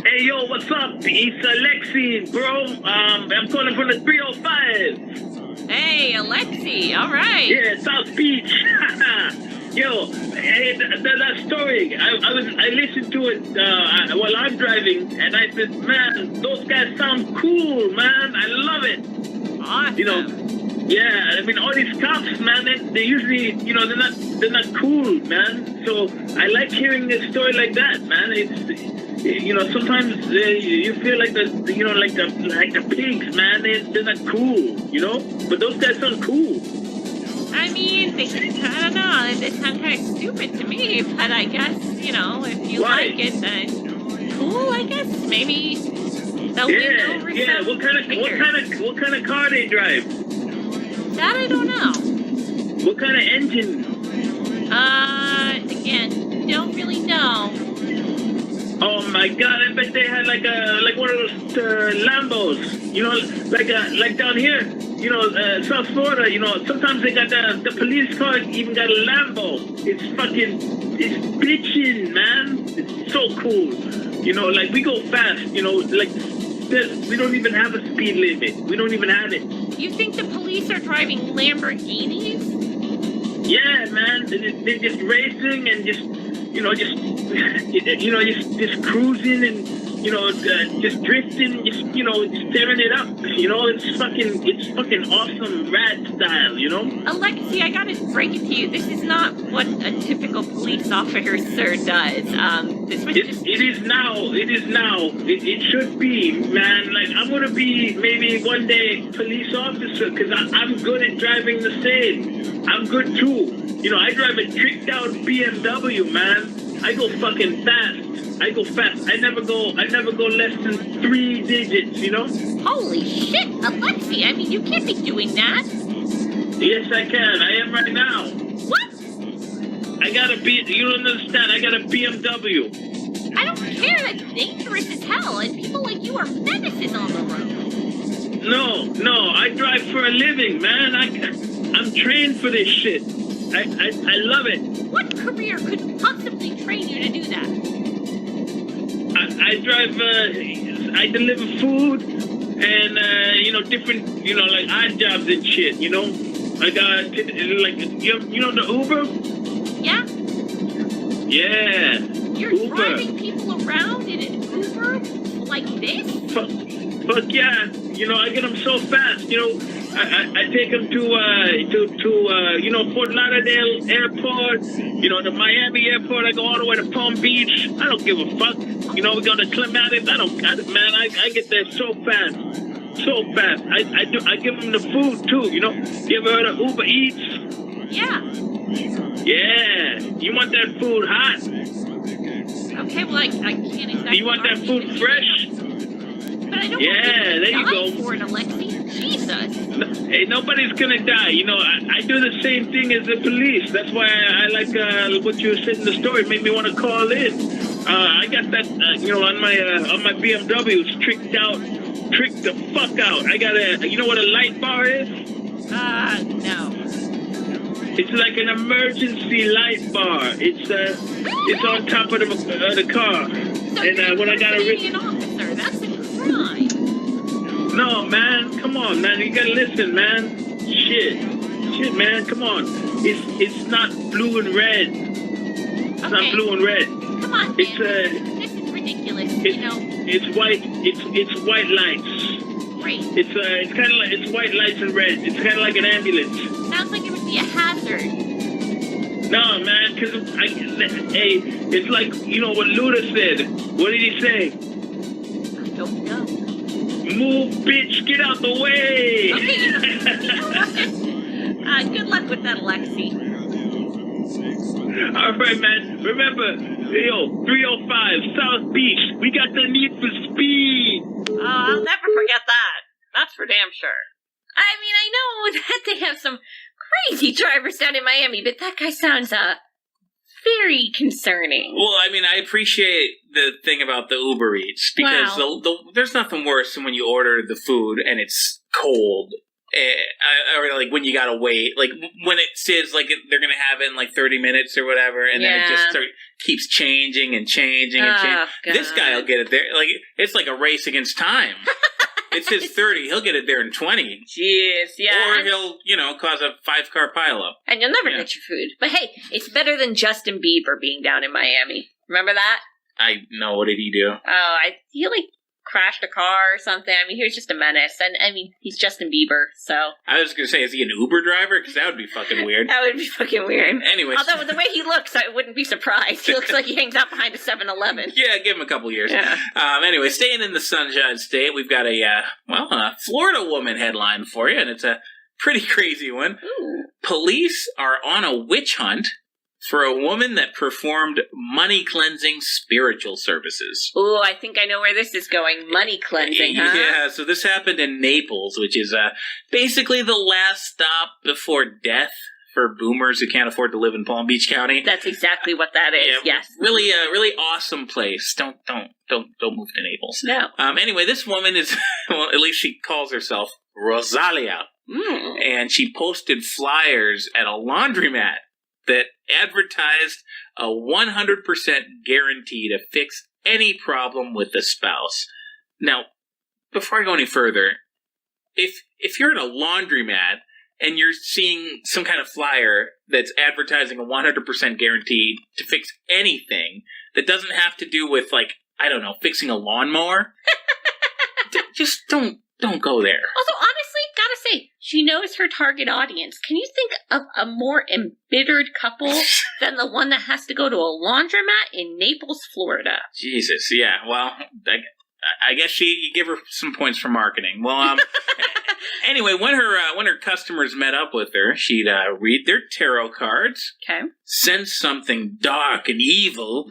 Hey, yo, what's up? It's Alexei, bro. I'm calling from the 305. Hey, Alexei. All right. Yeah, South Beach. Yo, hey, that story, I listened to it while I'm driving, and I said, man, those guys sound cool, man. I love it. Awesome. You know, yeah, I mean, all these cops, man, they usually, you know, they're not cool, man. So I like hearing a story like that, man. It's, you know, sometimes you feel like the pigs, man. They're not cool, you know. But those guys sound cool. I mean, I don't know. They sound kind of stupid to me, but I guess, you know, if you like it, then cool. I guess maybe they'll win over some What kind of car they drive? That I don't know. What kind of engine? Again, don't really know. Oh my God! I bet they had like one of those Lambos. You know, like down here. You know, South Florida. You know, sometimes they got the police car even got a Lambo. It's bitchin', man. It's so cool. You know, like we go fast. You know, like we don't even have a speed limit. We don't even have it. You think the police are driving Lamborghinis? Yeah, man. They're just racing and just just cruising and, you know, just drifting, just tearing it up. You know, it's fucking awesome rad style, you know? Alexei, I gotta break it to you. This is not what a typical police officer does. It is now. It should be, man. Like, I'm gonna be maybe one day police officer because I'm good at driving the same. I'm good too. You know, I drive a tricked out BMW, man. I go fucking fast. I never go less than 3 digits, you know? Holy shit, Alexei, I mean, you can't be doing that. Yes, I can. I am right now. What? You don't understand, I got a BMW. I don't care, that's dangerous as hell, and people like you are menaces on the road. No, I drive for a living, man. I'm trained for this shit. I love it. What career could possibly train you to do that? I drive, I deliver food and, different, like odd jobs and shit, you know? I got, like, you know the Uber? Yeah? Yeah. You're Uber. driving people around in an Uber like this? Fuck yeah. You know, I get them so fast, you know. I take them to Fort Lauderdale Airport, you know, the Miami Airport. I go all the way to Palm Beach. I don't give a fuck. You know, we go to Clematis. I get there so fast. So fast. I give them the food too, you know. You ever heard of Uber Eats? Yeah. Yeah. You want that food hot? Okay, well, I can't exactly... You want that food fresh? But I don't there you go. For it, Alexei. Jesus. Hey, nobody's gonna die. You know, I do the same thing as the police. That's why I like what you said in the story. It made me want to call in. I got that, on my BMW. It's tricked the fuck out. I got you know what a light bar is? No. It's like an emergency light bar. It's on top of the car. So and when I got an officer, that's a crime. No, man, come on, man. You gotta listen, man. Shit, man. Come on. It's not blue and red. It's not blue and red. Come on, man. This is ridiculous. It's white. It's white lights. Right. It's kind of like it's white lights and red. It's kind of like an ambulance. Sounds like it would be a hazard. No, man, because it's like what Luda said. What did he say? I don't know. Move, bitch, get out the way. Okay, you know what? Good luck with like that, Alexei. All right, man. Remember, 305 South Beach. We got the Need for Speed. Oh, I'll never forget that. That's for damn sure. I mean, I know that they have some crazy drivers down in Miami, but that guy sounds, very concerning. Well, I mean, I appreciate the thing about the Uber Eats, because there's nothing worse than when you order the food and it's cold. Or like when you gotta wait, like when it says like they're gonna have it in like 30 minutes or whatever, and then it just keeps changing and changing and changing. God. This guy will get it there. Like it's like a race against time. It says 30, he'll get it there in 20. Jeez, yeah. Or he'll, cause a 5-car pileup. And you'll never get your food. But hey, it's better than Justin Bieber being down in Miami. Remember that? I know. What did he do? Oh, he crashed a car or something. I mean, he was just a menace. And, I mean, he's Justin Bieber, so. I was going to say, is he an Uber driver? Because that would be fucking weird. That would be fucking weird. Anyways. Although, the way he looks, I wouldn't be surprised. He looks like he hangs out behind a 7-Eleven. Yeah, give him a couple years. Yeah. Anyway, staying in the Sunshine State, we've got a Florida woman headline for you, and it's a pretty crazy one. Ooh. Police are on a witch hunt for a woman that performed money-cleansing spiritual services. Ooh, I think I know where this is going. Money cleansing, huh? Yeah, so this happened in Naples, which is basically the last stop before death for boomers who can't afford to live in Palm Beach County. That's exactly what that is, yes. Really, really awesome place. Don't move to Naples. No. Anyway, this woman is, well, at least she calls herself Rosalia. And she posted flyers at a laundromat that advertised a 100% guarantee to fix any problem with the spouse. Now, before I go any further, if you're in a laundromat and you're seeing some kind of flyer that's advertising a 100% guarantee to fix anything that doesn't have to do with, like, I don't know, fixing a lawnmower, just don't go there. Also, honestly, gotta say, she knows her target audience. Can you think of a more embittered couple than the one that has to go to a laundromat in Naples, Florida? Jesus, yeah. Well, I guess you give her some points for marketing. Well, anyway, when her customers met up with her, she'd read their tarot cards, sense something dark and evil,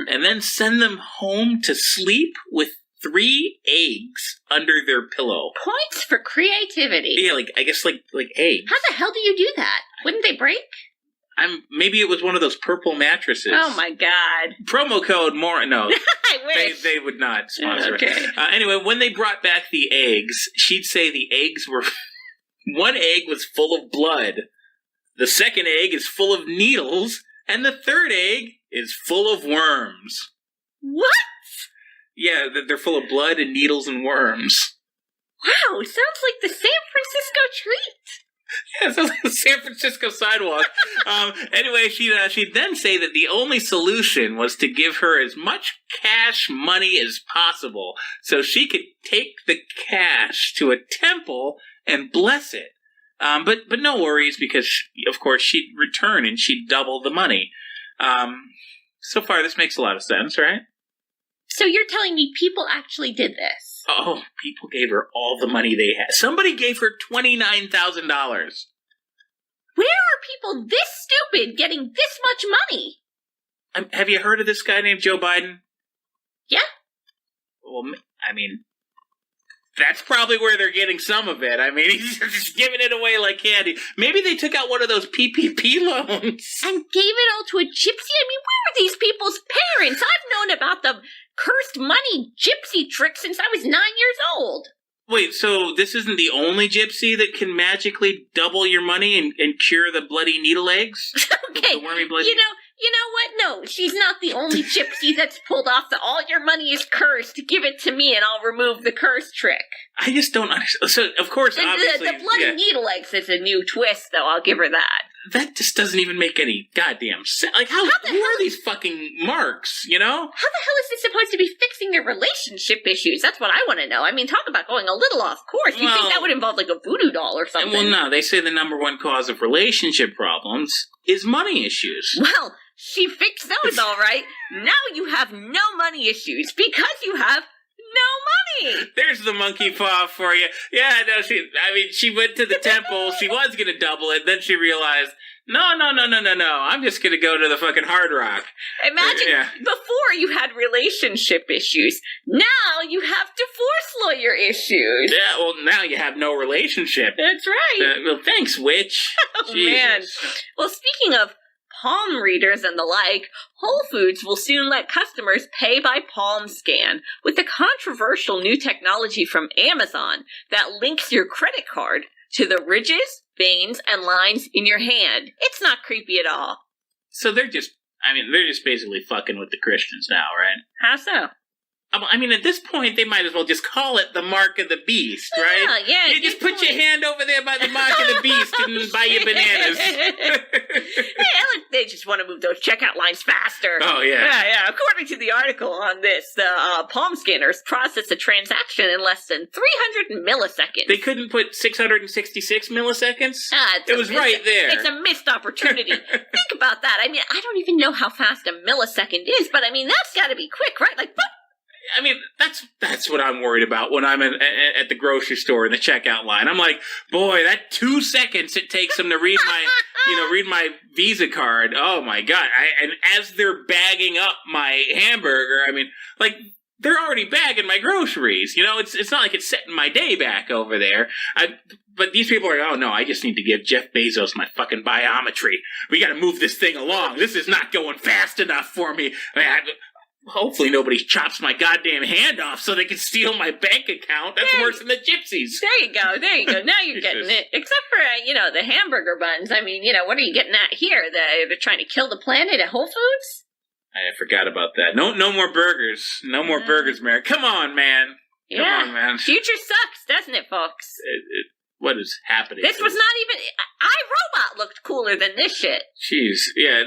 and then send them home to sleep with 3 eggs under their pillow. Points for creativity. Yeah, I guess like eggs. How the hell do you do that? Wouldn't they break? Maybe it was one of those purple mattresses. Oh my god. Promo code more. No, I wish. They would not sponsor okay. it. Anyway, when they brought back the eggs, she'd say the eggs were... one egg was full of blood. The second egg is full of needles. And the third egg is full of worms. What? Yeah, they're full of blood and needles and worms. Wow, sounds like the San Francisco treat. Yeah, it sounds like the San Francisco sidewalk. Anyway, she'd then say that the only solution was to give her as much cash money as possible so she could take the cash to a temple and bless it. But no worries, because, of course, she'd return and she'd double the money. So far, this makes a lot of sense, right? So you're telling me people actually did this? Oh, people gave her all the money they had. Somebody gave her $29,000. Where are people this stupid getting this much money? Have you heard of this guy named Joe Biden? Yeah. Well, I mean, that's probably where they're getting some of it. I mean, he's just giving it away like candy. Maybe they took out one of those PPP loans. And gave it all to a gypsy? I mean, where are these people's parents? I've known about the cursed money gypsy trick since I was 9 years old. Wait, so this isn't the only gypsy that can magically double your money and cure the bloody needle eggs? Okay, the wormy bloody... you know what? No, she's not the only gypsy that's pulled off the all your money is cursed. Give it to me and I'll remove the curse trick. I just don't understand. So, of course, obviously... The bloody needle eggs is a new twist, though. I'll give her that. That just doesn't even make any goddamn sense. Like, who are these fucking marks, you know? How the hell is this supposed to be fixing your relationship issues? That's what I want to know. I mean, talk about going a little off course. You think that would involve, like, a voodoo doll or something? Well, no. They say the number one cause of relationship problems is money issues. Well, she fixed those all right. Now you have no money issues because you have no Right. There's the monkey paw for you. Yeah, no, she went to the temple. She was going to double it. Then she realized, no. I'm just going to go to the fucking Hard Rock. Imagine before you had relationship issues. Now you have divorce lawyer issues. Yeah, well, now you have no relationship. That's right. Well, thanks, witch. Oh, man. Well, speaking of palm readers and the like, Whole Foods will soon let customers pay by palm scan with the controversial new technology from Amazon that links your credit card to the ridges, veins, and lines in your hand. It's not creepy at all. So they're just basically fucking with the Christians now, right? How so? I mean, at this point, they might as well just call it the Mark of the Beast, right? Yeah, you just put your hand over there by the Mark of the Beast and buy you bananas. They just want to move those checkout lines faster. Oh, yeah. Yeah. According to the article on this, the palm scanners process a transaction in less than 300 milliseconds. They couldn't put 666 milliseconds? It was right there. It's a missed opportunity. Think about that. I mean, I don't even know how fast a millisecond is, but I mean, that's got to be quick, right? Like, boop. I mean, that's what I'm worried about when I'm at the grocery store in the checkout line. I'm like, boy, that 2 seconds it takes them to read my Visa card. Oh my God! And as they're bagging up my hamburger, I mean, like they're already bagging my groceries. You know, it's not like it's setting my day back over there. But these people are, oh no, I just need to give Jeff Bezos my fucking biometry. We got to move this thing along. This is not going fast enough for me. Hopefully nobody chops my goddamn hand off so they can steal my bank account. That's worse than the gypsies. There you go. Now you're getting it. Except for, the hamburger buns. I mean, what are you getting at here? They're trying to kill the planet at Whole Foods? I forgot about that. No more burgers. No more burgers, Mary. Come on, man. Come on, man. Future sucks, doesn't it, folks? What is happening? This was not even... iRobot looked cooler than this shit. Jeez. Yeah,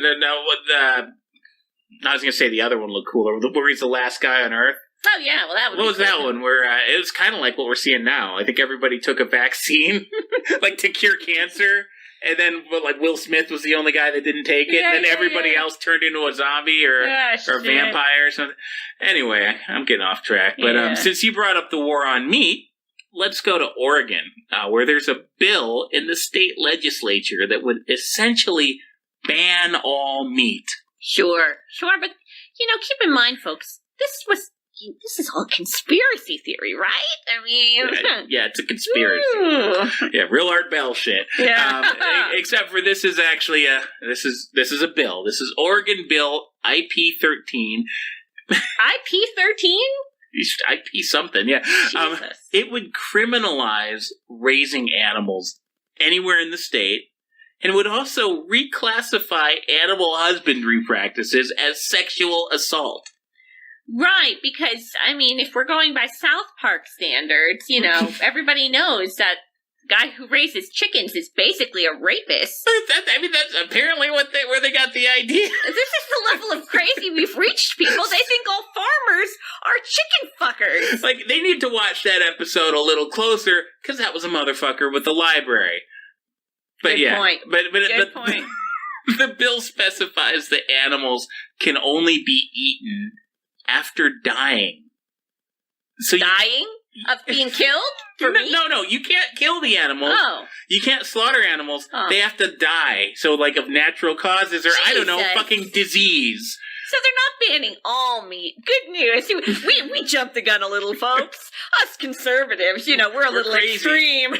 I was going to say the other one looked cooler. Where he's the last guy on Earth. Oh, yeah. Well, that was... What was that one? Where it was kind of like what we're seeing now. I think everybody took a vaccine, like to cure cancer. And then, Will Smith was the only guy that didn't take it. And then everybody else turned into a zombie or a vampire or something. Anyway, I'm getting off track. But since you brought up the war on meat, let's go to Oregon, where there's a bill in the state legislature that would essentially ban all meat. Sure, but, keep in mind, folks, this is all conspiracy theory, right? I mean... Yeah, it's a conspiracy. Yeah, real Art Bell shit. Yeah. Except for this is actually this is a bill. This is Oregon Bill IP-13. IP-13? IP something, yeah. It would criminalize raising animals anywhere in the state. And would also reclassify animal husbandry practices as sexual assault. Right, because, if we're going by South Park standards, everybody knows that guy who raises chickens is basically a rapist. That's apparently where they got the idea. This is the level of crazy we've reached, people. They think all farmers are chicken fuckers. Like, they need to watch that episode a little closer, because that was a motherfucker with the library. But Good point. Good point. The bill specifies that animals can only be eaten after dying. So dying? Of being killed? No, you can't kill the animals. Oh. You can't slaughter animals. Oh. They have to die. So, of natural causes or, Jesus. I don't know, fucking disease. So they're not banning all meat. Good news. We jumped the gun a little, folks. Us conservatives, we're a little crazy. Extreme.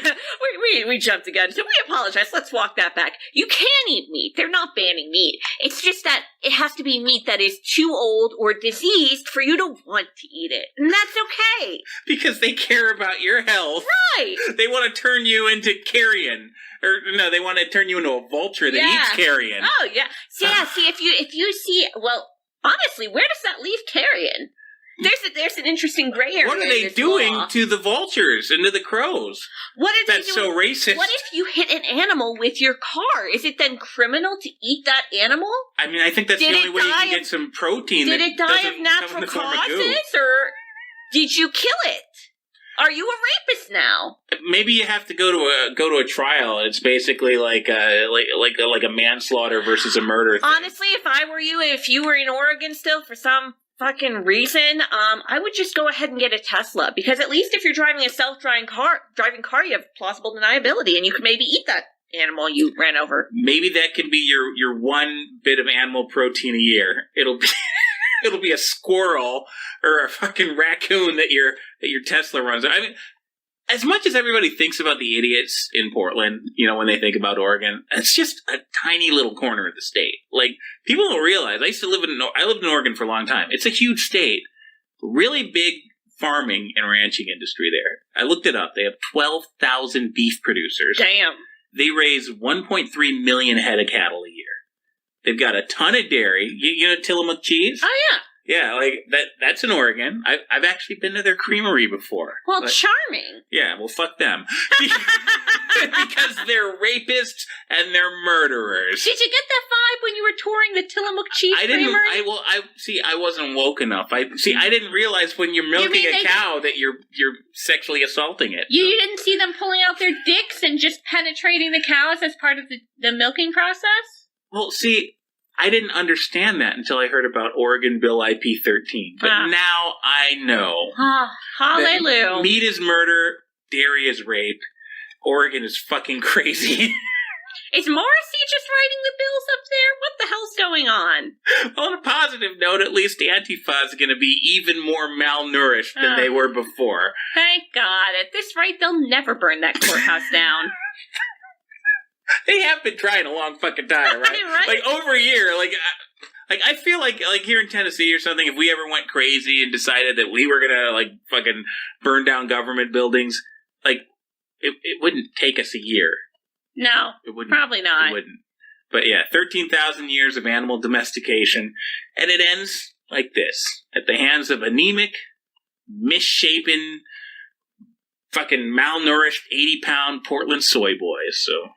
We jumped the gun. So we apologize. Let's walk that back. You can eat meat. They're not banning meat. It's just that it has to be meat that is too old or diseased for you to want to eat it. And that's okay. Because they care about your health. Right. They want to turn you into carrion. Or, no, they want to turn you into a vulture that eats carrion. Oh, yeah. See, if you see, well, honestly, where does that leave carrion? There's an interesting gray area. What are they doing to the vultures and to the crows? That's so racist. What if you hit an animal with your car? Is it then criminal to eat that animal? I think that's the only way you can get some protein. Did it die of natural causes, or did you kill it? Are you a rapist now? Maybe you have to go to a trial. It's basically like a manslaughter versus a murder thing. Honestly, if you were in Oregon still for some fucking reason, I would just go ahead and get a Tesla, because at least if you're driving a self-driving car, you have plausible deniability, and you can maybe eat that animal you ran over. Maybe that can be your one bit of animal protein a year. It'll be a squirrel or a fucking raccoon that your Tesla runs. I mean, as much as everybody thinks about the idiots in Portland, when they think about Oregon, it's just a tiny little corner of the state. Like, people don't realize. I lived in Oregon for a long time. It's a huge state. Really big farming and ranching industry there. I looked it up. They have 12,000 beef producers. Damn. They raise 1.3 million head of cattle a year. They've got a ton of dairy. You know Tillamook cheese? Oh, yeah. Yeah, like that's in Oregon. I've actually been to their creamery before. Well, charming. Yeah, well, fuck them. Because they're rapists and they're murderers. Did you get that vibe when you were touring the Tillamook cheese creamery? I wasn't woke enough. I didn't realize when you're milking a cow that you're sexually assaulting it. You didn't see them pulling out their dicks and just penetrating the cows as part of the milking process? Well, see, I didn't understand that until I heard about Oregon Bill IP-13. But now I know. Hallelujah. Meat is murder, dairy is rape. Oregon is fucking crazy. Is Morrissey just writing the bills up there? What the hell's going on? On a positive note, at least Antifa is going to be even more malnourished than they were before. Thank God. At this rate, they'll never burn that courthouse down. They have been trying a long fucking time, right? Right? Like, over a year. Like I feel like here in Tennessee or something, if we ever went crazy and decided that we were gonna, like, fucking burn down government buildings, like, it wouldn't take us a year. No, it wouldn't. Probably not. It wouldn't. But yeah, 13,000 years of animal domestication, and it ends like this. At the hands of anemic, misshapen, fucking malnourished 80-pound Portland soy boys, so...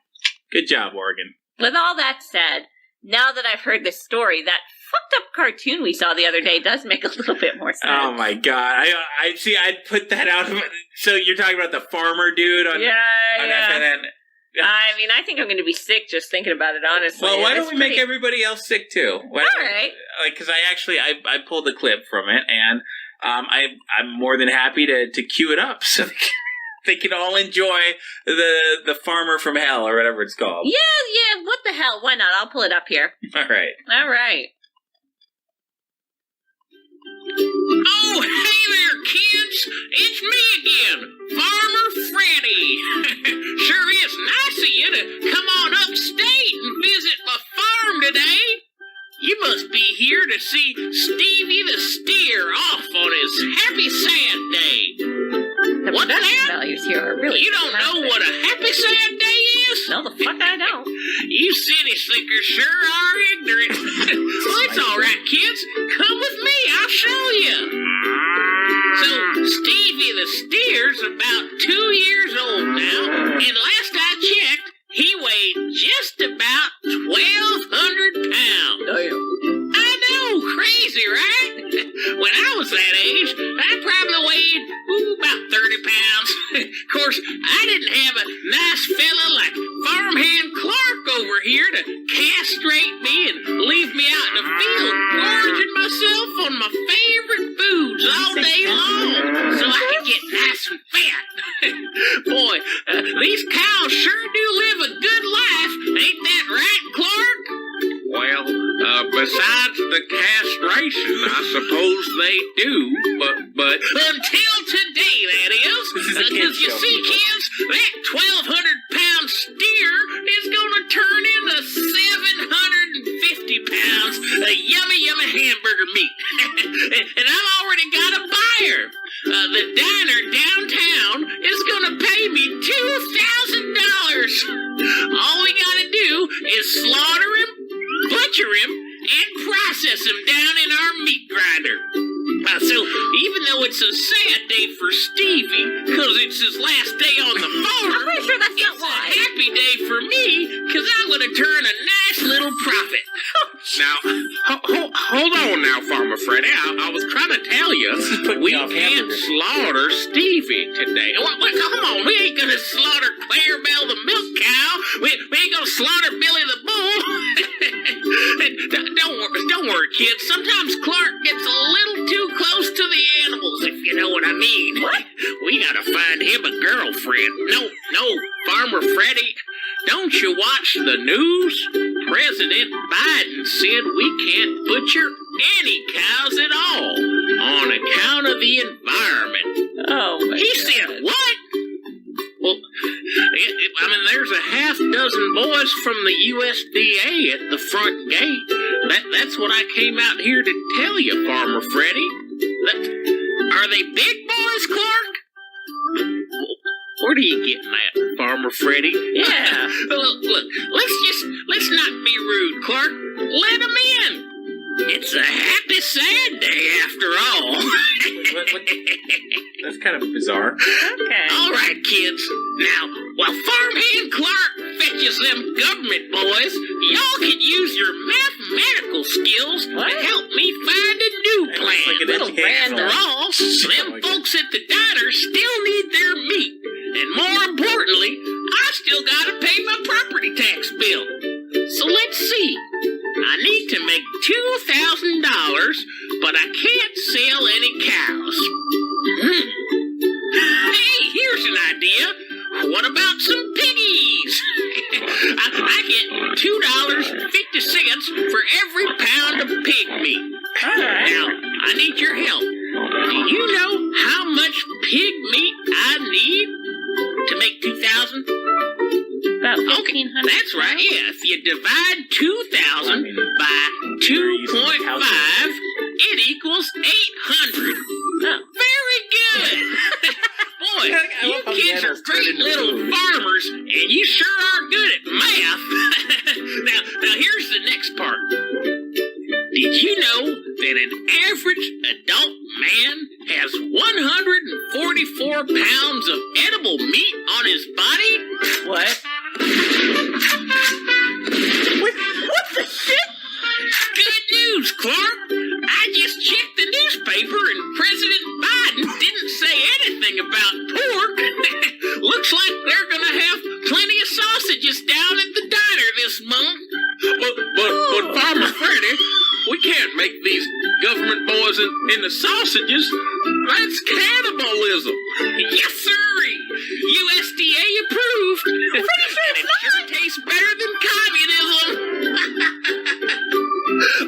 Good job, Oregon. With all that said, now that I've heard this story, that fucked up cartoon we saw the other day does make a little bit more sense. Oh my God. I see, I'd put that out. So you're talking about the farmer dude on FNN. I mean, I think I'm going to be sick just thinking about it, honestly. Well, why don't we make everybody else sick too? All right. Because I pulled a clip from it, and I'm more than happy to cue it up so they can all enjoy the farmer from hell or whatever it's called. Yeah, what the hell? Why not? I'll pull it up here. All right. Oh, hey there, kids. It's me again, Farmer Freddie. Sure is nice of you to come on upstate and visit my farm today. You must be here to see Stevie the steer off on his happy sad day. The production values here are really You don't know what a happy sad day is? No, the fuck I don't. You city slickers sure are ignorant. Well, it's all right, kids. Come with me. I'll show you. So, Stevie the steer's about 2 years old now, and last I checked, he weighed just about 1,200 pounds. I know, crazy, right? When I was that age, I probably weighed about 30 pounds. Of course, I didn't have a nice fella like farmhand Clark over here to castrate me and leave me out in the field gorging myself on my favorite foods all day long so I could get nice and fat. Boy, these cows sure do live a good life. Ain't that right, Clark? Well, besides the castration, I suppose they do, but... Until today, that is. Because you see, kids, that 1,200-pound steer is going to turn into 750 pounds of yummy hamburger meat. And I've already got a buyer. The diner downtown is going to pay me $2,000. All we got to do is slaughter him, butcher him, and process him down in our meat grinder. So, even though it's a sad day for Stevie, because it's his last day on the farm, I'm pretty sure that's not it's why. a happy day for me, because I'm going to turn a nice little profit. Now, hold on now, Farmer Freddie. I was trying to tell you, we can't slaughter Stevie today. Well, come on, we ain't going to slaughter Clarabelle the milk cow. We ain't going to slaughter Billy the bull. Don't worry, kids. Sometimes Clark gets a little You know what I mean? What? We gotta find him a girlfriend. No, Farmer Freddie, don't you watch the news? President Biden said we can't butcher any cows at all on account of the environment. Oh, my He God. said what? Well, there's a half dozen boys from the USDA at the front gate. That's what I came out here to tell you, Farmer Freddie. Are they big boys, Clark? What are you getting at, Farmer Freddie? Yeah. Look, let's not be rude, Clark. Let them in. It's a happy, sad day after all. That's kind of bizarre. Okay. All right, kids. Now, while Farmhand Clark fetches them government boys, y'all can use your mathematical skills to help me find a new plan. Like an Little educational. random. After all, them folks at the diner still need their meat. And more importantly, I still gotta pay my property tax bill. So let's see. I need to make $2,000, but I can't sell any cows. Hey, here's an idea. What about some piggies? I get $2.50 for every pound of pig meat. Now, I need your help. Do you know how much pig meat I need to make 2,000? About Okay, 1,500. that's right. Yeah, if you divide 2,000 by 2.5, it equals 800. Oh. Very good. Boy, I you love how the kids are animals turn great into little food. farmers, and you sure are good at math. Now here's the next part. Did you know that an average adult man has 144 pounds of edible meat on his body? What? What the shit? Good news, Clark. I just checked the newspaper and President Biden didn't say anything about pork. Looks like they're gonna have plenty of sausages down at the diner this month. But Farmer Freddie, we can't make these government boys into sausages. That's cannibalism. Yes, sirree. USDA approved. And it sure tastes better than communism.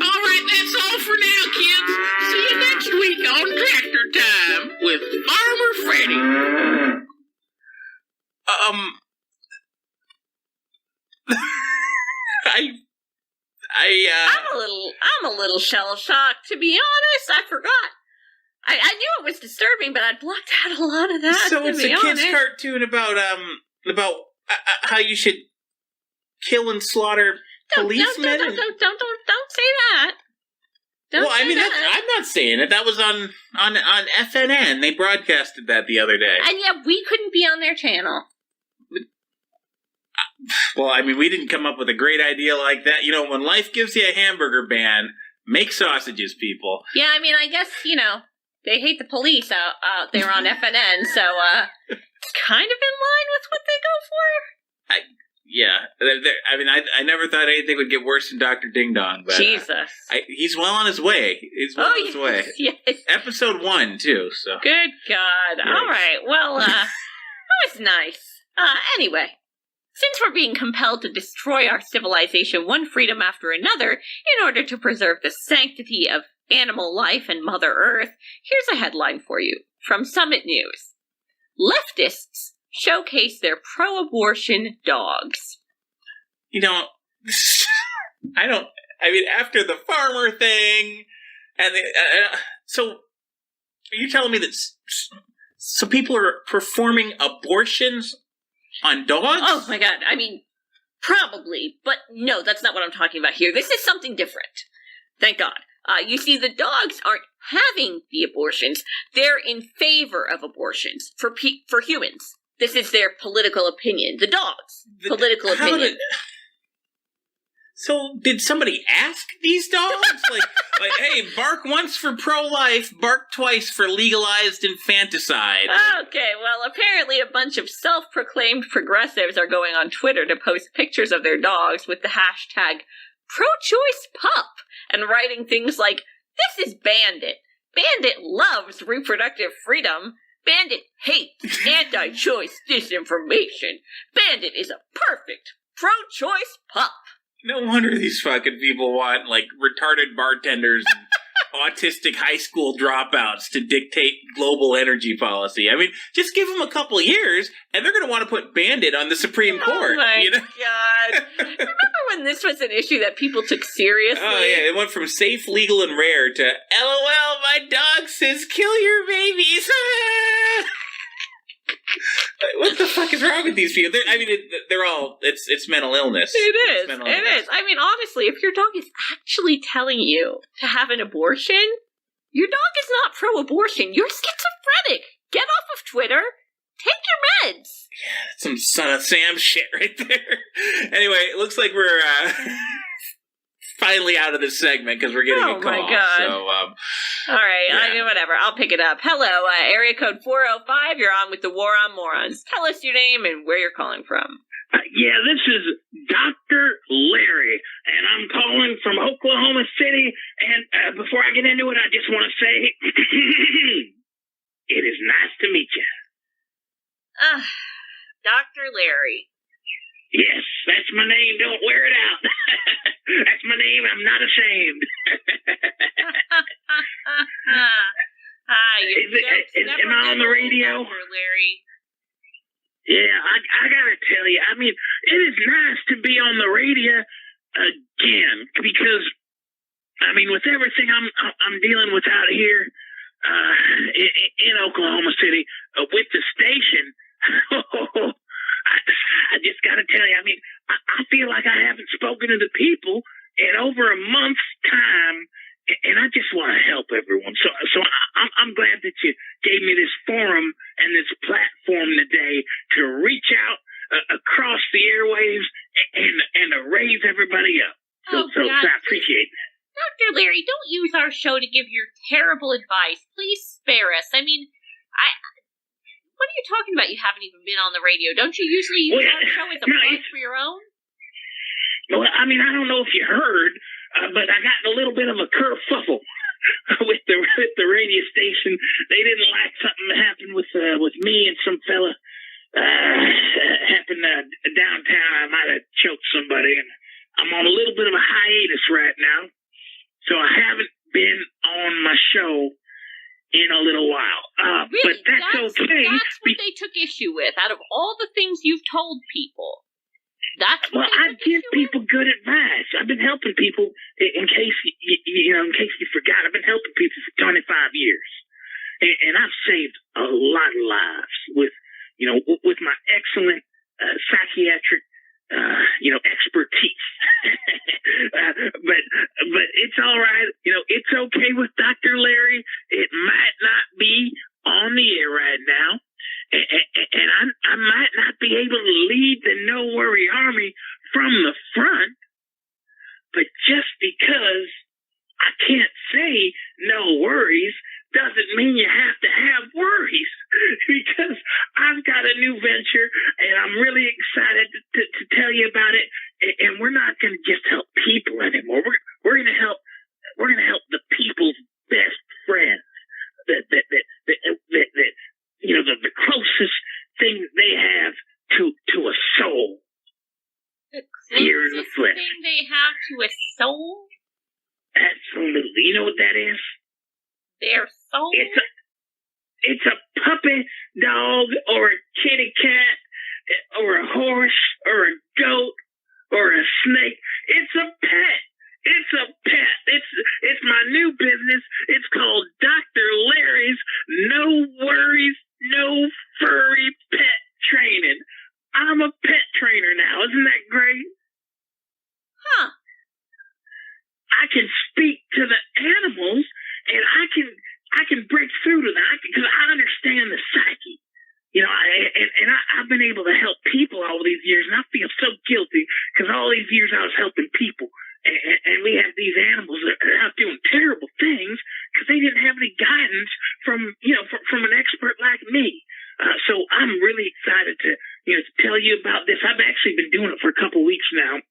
All right, that's all for now, kids. See you next week on Tractor Time with Farmer Freddie. I'm a little shell shocked, to be honest. I forgot. I knew it was disturbing, but I blocked out a lot of that. So it's a kid's cartoon about how you should kill and slaughter policemen. Don't say that. Don't Well, I say mean, that. I'm not saying it. That was on FNN. They broadcasted that the other day. And yet we couldn't be on their channel. Well, I mean, we didn't come up with a great idea like that. You know, when life gives you a hamburger ban, make sausages, people. Yeah, I mean, I guess, they hate the police out there on FNN, so it's kind of in line with what they go for. I never thought anything would get worse than Dr. Ding Dong. But, Jesus. he's well on his way. He's well on his way. Yes. Episode 1, too, so. Good God. Yikes. All right, well, that was nice. Anyway. Since we're being compelled to destroy our civilization one freedom after another in order to preserve the sanctity of animal life and Mother Earth, here's a headline for you from Summit News. Leftists showcase their pro-abortion dogs. After the farmer thing, and so are you telling me that so people are performing abortions on dogs? Oh my God, probably, but no, that's not what I'm talking about here. This is something different. Thank God. You see, the dogs aren't having the abortions. They're in favor of abortions for humans. This is their political opinion. The dogs' political opinion. So, did somebody ask these dogs? like, hey, bark once for pro-life, bark twice for legalized infanticide. Okay, well, apparently a bunch of self-proclaimed progressives are going on Twitter to post pictures of their dogs with the hashtag pro-choice pup and writing things like, "This is Bandit. Bandit loves reproductive freedom. Bandit hates anti-choice disinformation. Bandit is a perfect pro-choice pup. No wonder these fucking people want, like, retarded bartenders and autistic high school dropouts to dictate global energy policy. I mean, just give them a couple years, and they're going to want to put Bandit on the Supreme Court. Oh my you know? God. Remember when this was an issue that people took seriously? Oh, yeah, it went from safe, legal, and rare to, LOL, my dog says kill your babies. What the fuck is wrong with these people? They're all, it's mental illness. It is. It is. I mean, honestly, if your dog is actually telling you to have an abortion, your dog is not pro-abortion. You're schizophrenic. Get off of Twitter. Take your meds. Yeah, that's some Son of Sam shit right there. Anyway, it looks like we're finally out of this segment because we're getting a call. Oh my God. So, all right, yeah. I mean, whatever. I'll pick it up. Hello, area code 405. You're on with the War on Morons. Tell us your name and where you're calling from. Yeah, this is Dr. Larry, and I'm calling from Oklahoma City. And before I get into it, I just want to say it is nice to meet you. Dr. Larry. Yes, that's my name. Don't wear it out. That's my name. I'm not ashamed. Am I on the radio? Dr. Larry. Yeah, I gotta tell you, I mean, it is nice to be on the radio again because, I mean, with everything I'm dealing with out here in Oklahoma City with the station, I just gotta tell you, I mean, I feel like I haven't spoken to the people in over a month's time, and I just want to help everyone. So I'm glad that you gave me this forum and this platform today to reach out across the airwaves and to raise everybody up. So I appreciate that. Dr. Larry, don't use our show to give your terrible advice. Please spare us. I mean, what are you talking about? You haven't even been on the radio. Don't you usually use our show as a plug for your own? Well, I mean, I don't know if you heard, but I got in a little bit of a kerfuffle with the radio station. They didn't like something that happened with me and some fella. Happened downtown. I might have choked somebody, and I'm on a little bit of a hiatus right now, so I haven't been on my show in a little while. Really? But that's okay. That's what they took issue with. Out of all the things you've told people, that's what I give people good advice. I've been helping people. In case you forgot, I've been helping people for 25 years, and I've saved a lot of lives with my excellent psychiatric expertise. but it's all right. It's okay with Dr. Larry. It might not be on the air right now, and I might not be able to lead the No Worry Army from the front, but just because I can't say no worries doesn't mean you have to have worries, because I've got a new venture and I'm really excited to tell you about it. And we're not going to just help people anymore. We're going to help the people's best friends. The closest thing they have to a soul. The here in the flesh. thing they have to a soul? Absolutely. You know what that is? Their soul? It's a puppy dog or a kitty cat or a horse or a goat or a snake. It's a pet. It's a pet. It's my new business. It's called Dr. Larry's No Worries, No Furry Pet Training. I'm a pet trainer now. Isn't that great? Huh. I can speak to the animals, and I can break through to that because I understand the psyche. I've been able to help people all these years, and I feel so guilty because all these years I was helping people, and we have these animals that are out doing terrible things because they didn't have any guidance from an expert like me. So I'm really excited to tell you about this. I've actually been doing it for a couple weeks now.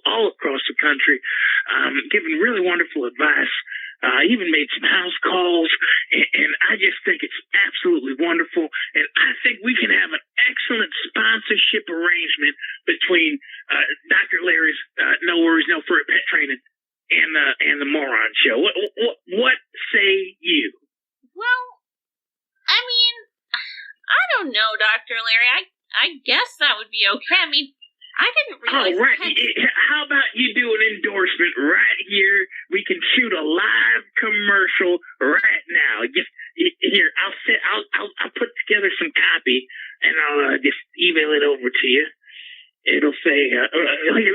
All across the country, giving really wonderful advice I even made some house calls, and I just think it's absolutely wonderful. And I think we can have an excellent sponsorship arrangement between Dr. Larry's No Worries, No Fur Pet Training and the Moron Show. What say you? Well, I mean, I don't know, Dr. Larry. I guess that would be okay. I mean, I didn't realize. Oh, right. How about you do an endorsement right here? We can shoot a live commercial right now. Just here, I'll put together some copy and I'll just email it over to you. It'll say, here,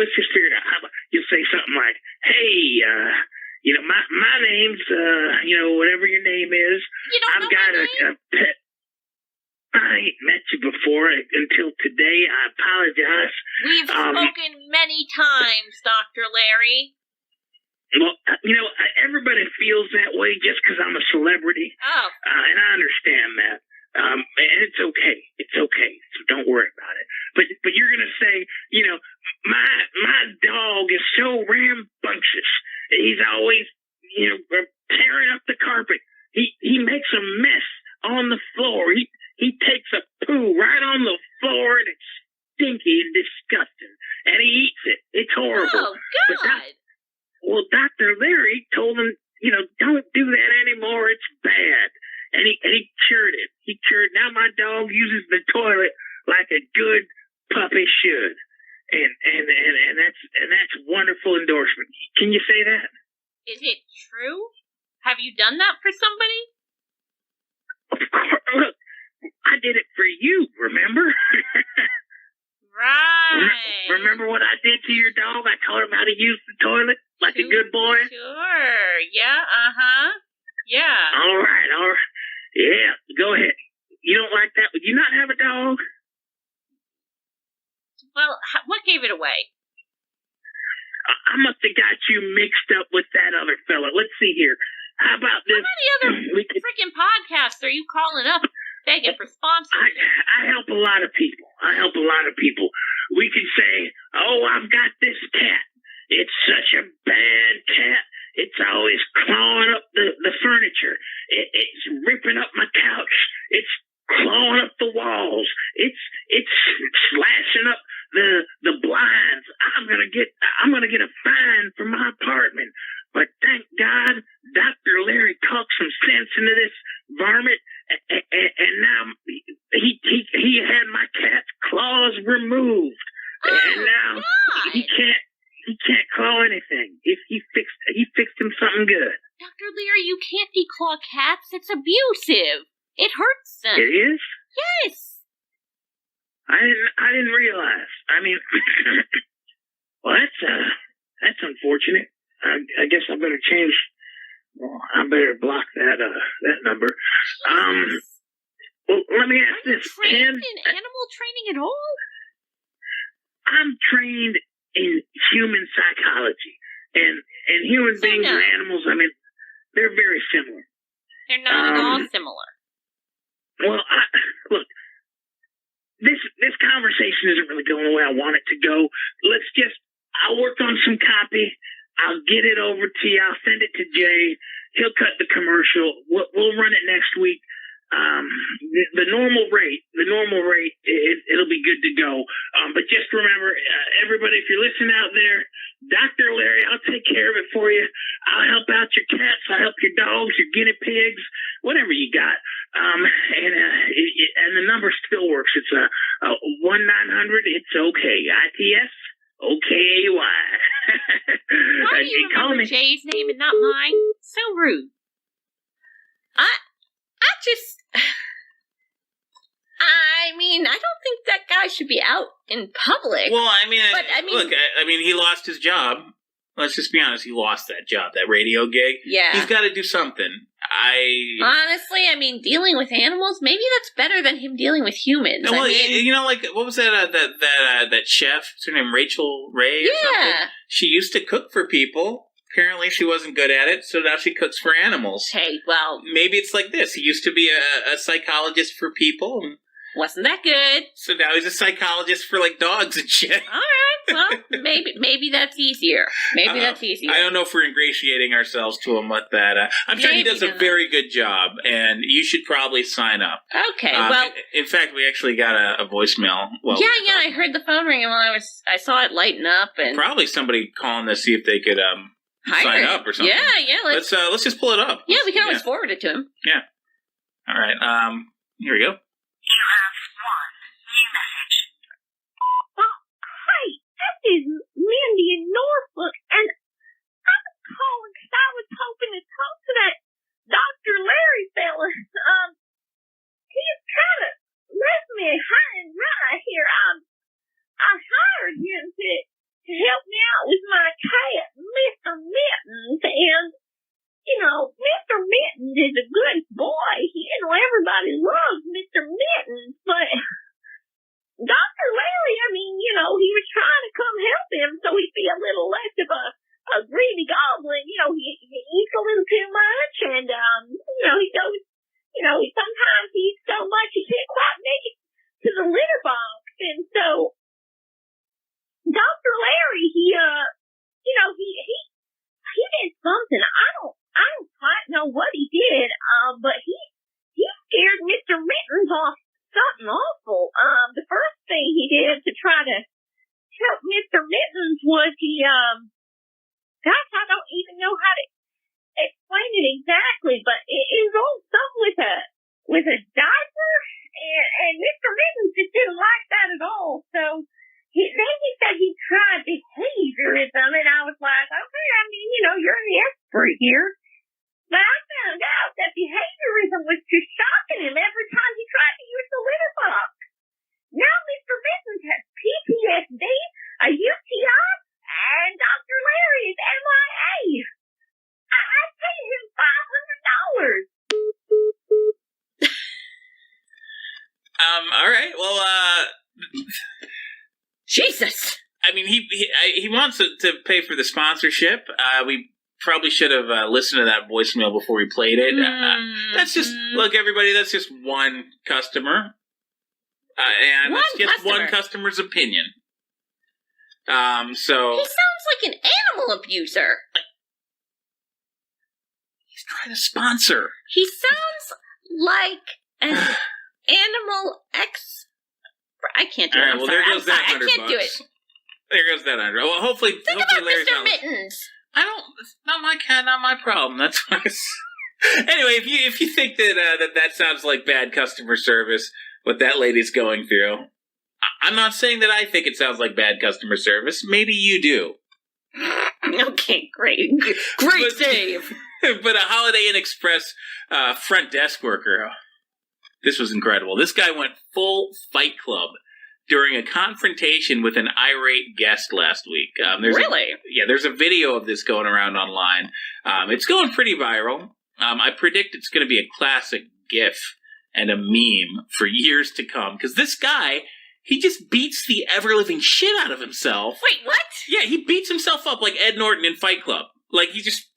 let's just figure it out. How about you'll say something like, "Hey, my name's whatever your name is. I've got a pet. I ain't met you before until today. I apologize. We've spoken many times, Dr. Larry. Well, everybody feels that way just because I'm a celebrity. Oh. And I understand that. And it's okay. It's okay. So don't worry about it. But you're going to say, my dog is so rambunctious. He's always, tearing up the carpet. He makes a mess on the floor. He takes a poo right on the floor, and it's stinky and disgusting. And he eats it. It's horrible. Oh, God. Well, Dr. Larry told him, don't do that anymore. It's bad. And he cured it. He cured. Now my dog uses the toilet like a good puppy should. And that's wonderful endorsement. Can you say that? Is it true? Have you done that for somebody? Of course. Look, I did it for you, remember? Right. Remember what I did to your dog? I taught him how to use the toilet like a good boy? Sure. Yeah, uh-huh. Yeah. All right. Yeah, go ahead. You don't like that? Would you not have a dog? Well, what gave it away? I must have got you mixed up with that other fella. Let's see here. How about this? How many other freaking podcasts are you calling up begging for sponsorship? I help a lot of people. We can say, "Oh, I've got this cat. It's such a bad cat. It's always clawing up the furniture. It's ripping up my couch. It's clawing up the walls. It's slashing up the blinds. I'm gonna get a fine for my apartment." But thank God, Dr. Larry talked some sense into this varmint, and now he had my cat's claws removed, and now he can't claw anything. If he fixed him something good. Dr. Larry, you can't declaw cats. It's abusive. It hurts them. It is? Yes. I didn't realize. I mean, well, that's unfortunate. I guess I better change. Well, I better block that number. Well, let me ask this: trained in animal training at all? I'm trained in human psychology, and human beings and animals. I mean, they're very similar. They're not at all similar. Well, look, this conversation isn't really going the way I want it to go. I'll work on some copy. I'll get it over to you. I'll send it to Jay. He'll cut the commercial. We'll run it next week. The normal rate, it'll be good to go. But just remember, everybody, if you're listening out there, Dr. Larry, I'll take care of it for you. I'll help out your cats. I'll help your dogs, your guinea pigs, whatever you got. And the number still works. It's 1-900. It's okay. ITS. OKAY. Why do you remember Jay's name and not mine? So rude. I don't think that guy should be out in public. Well, look, he lost his job. Let's just be honest, he lost that job, that radio gig. Yeah. He's got to do something. Honestly, dealing with animals, maybe that's better than him dealing with humans. Well, what was that, that chef? What's her name, Rachel Ray or something? She used to cook for people. Apparently she wasn't good at it, so now she cooks for animals. Hey, well... Maybe it's like this. He used to be a psychologist for people. Wasn't that good. So now he's a psychologist for, dogs and shit. All right, Well, maybe that's easier. Maybe that's easier. I don't know if we're ingratiating ourselves to him with that. I'm sure he does a very good job, and you should probably sign up. Okay, well... In fact, we actually got a voicemail. Yeah, I heard the phone ringing while I saw it lighten up. And probably somebody calling to see if they could sign up or something. Yeah, let's just pull it up. Yeah, we can always forward it to him. Yeah. All right, here we go. You have one new message. Hey, this is Mindy in Norfolk, and I was calling because I was hoping to talk to that Dr. Larry fella. He's kind of left me high and dry here. I hired him to help me out with my cat, Mr. Mittens, and, you know, Mr. Mittens is a good boy. Everybody loves Mr. Mittens, but Dr. Larry, I mean, you know, he was trying to come help him so he'd be a little less of a greedy goblin. You know, he eats a little too much, and, you know, he goes, you know, sometimes he eats so much he can't quite make it to the litter box. And so, Dr. Larry, he did something. I don't quite know what he did, but he scared Mr. Mittens off something awful. The first thing he did to try to help Mr. Mittens was gosh, I don't even know how to explain it exactly, but it involved something with a diaper, and Mr. Mittens just didn't like that at all. So then he said he tried behaviorism, and I was like, okay, I mean, you know, you're the expert here. But I found out that behaviorism was just shocking him every time he tried to use the litter box. Now Mr. Mittens has PTSD, a UTI, and Dr. Larry is MIA. I paid him $500. All right. Well, Jesus. I mean, he wants to pay for the sponsorship. We probably should have listened to that voicemail before we played it. That's just, look, everybody, that's just one customer. And that's just one customer's opinion. So... He sounds like an animal abuser. He's trying to sponsor. He sounds like an animal I can't do it. All right, there goes that $100. I can't do it. There goes that $100. Well, hopefully Larry's Mr. Mittens. It's not my cat, not my problem. That's why. Anyway, if you think that sounds like bad customer service, what that lady's going through, I'm not saying that I think it sounds like bad customer service. Maybe you do. Okay, great save. But a Holiday Inn Express front desk worker. This was incredible. This guy went full Fight Club during a confrontation with an irate guest last week. Really? There's a video of this going around online. It's going pretty viral. I predict it's going to be a classic GIF and a meme for years to come. Because this guy, he just beats the ever-living shit out of himself. Wait, what? Yeah, he beats himself up like Ed Norton in Fight Club. Like, he just...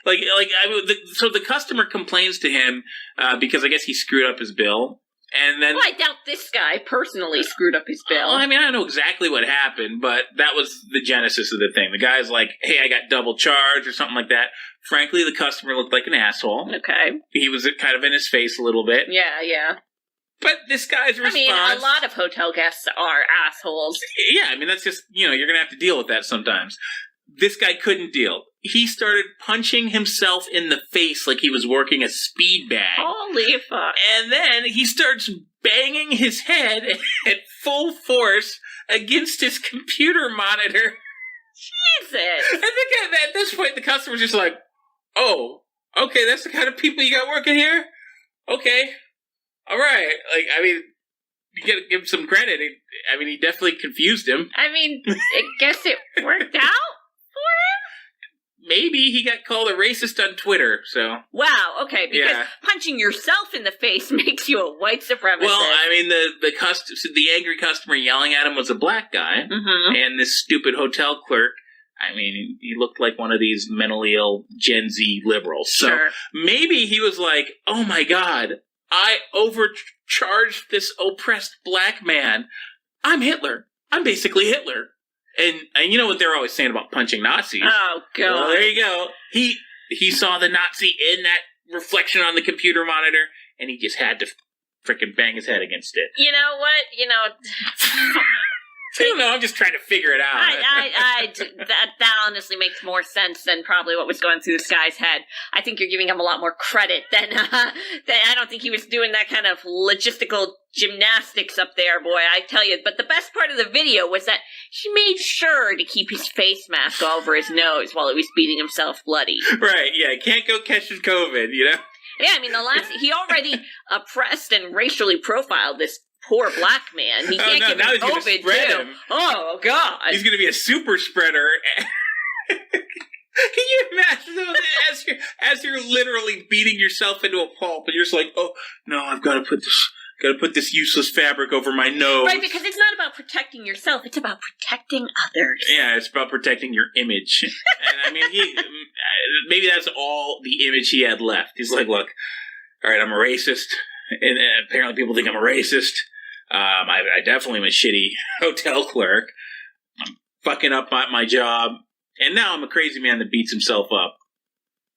So the customer complains to him because I guess he screwed up his bill. And then, well, I doubt this guy personally screwed up his bill. Well, I mean, I don't know exactly what happened, but that was the genesis of the thing. The guy's like, hey, I got double charged or something like that. Frankly, the customer looked like an asshole. Okay. He was kind of in his face a little bit. Yeah. But this guy's response... I mean, a lot of hotel guests are assholes. Yeah, I mean, that's just, you're going to have to deal with that sometimes. This guy couldn't deal. He started punching himself in the face like he was working a speed bag. Holy fuck. And then he starts banging his head at full force against his computer monitor. Jesus. I think at this point the customer's just like, oh, okay, that's the kind of people you got working here? Okay. All right. Like, I mean, you gotta give him some credit. He definitely confused him. I mean, I guess it worked out for him? Maybe he got called a racist on Twitter, so... Wow, okay, because punching yourself in the face makes you a white supremacist. Well, I mean, the angry customer yelling at him was a black guy, and this stupid hotel clerk, I mean, he looked like one of these mentally ill Gen Z liberals. So maybe he was like, oh my god, I overcharged this oppressed black man. I'm Hitler. I'm basically Hitler. And you know what they're always saying about punching Nazis? Oh, God. Well, there you go. He saw the Nazi in that reflection on the computer monitor, and he just had to freaking bang his head against it. You know what? I don't know. I'm just trying to figure it out. That honestly makes more sense than probably what was going through this guy's head. I think you're giving him a lot more credit than I don't think he was doing that kind of logistical gymnastics up there, boy, I tell you. But the best part of the video was that he made sure to keep his face mask over his nose while he was beating himself bloody. Right, yeah. Can't go catching COVID, you know? Yeah, I mean, he already oppressed and racially profiled this poor black man. He can't give him COVID, too. Oh, God. He's going to be a super spreader. Can you imagine though, as you're literally beating yourself into a pulp, and you're just like, oh, no, I've got to put this useless fabric over my nose. Right, because it's not about protecting yourself, it's about protecting others. Yeah, it's about protecting your image. And I mean, maybe that's all the image he had left. He's like, look, all right, I'm a racist, and apparently people think I'm a racist. I definitely am a shitty hotel clerk. I'm fucking up my job. And now I'm a crazy man that beats himself up.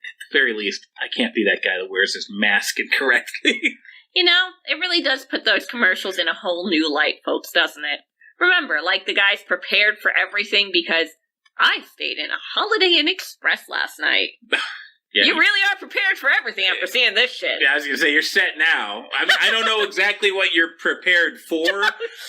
At the very least, I can't be that guy that wears his mask incorrectly. You know, it really does put those commercials in a whole new light, folks, doesn't it? Remember, like the guy's prepared for everything because I stayed in a Holiday Inn Express last night. Yeah. You really are prepared for everything after seeing this shit. Yeah, I was going to say, you're set now. I don't know exactly what you're prepared for,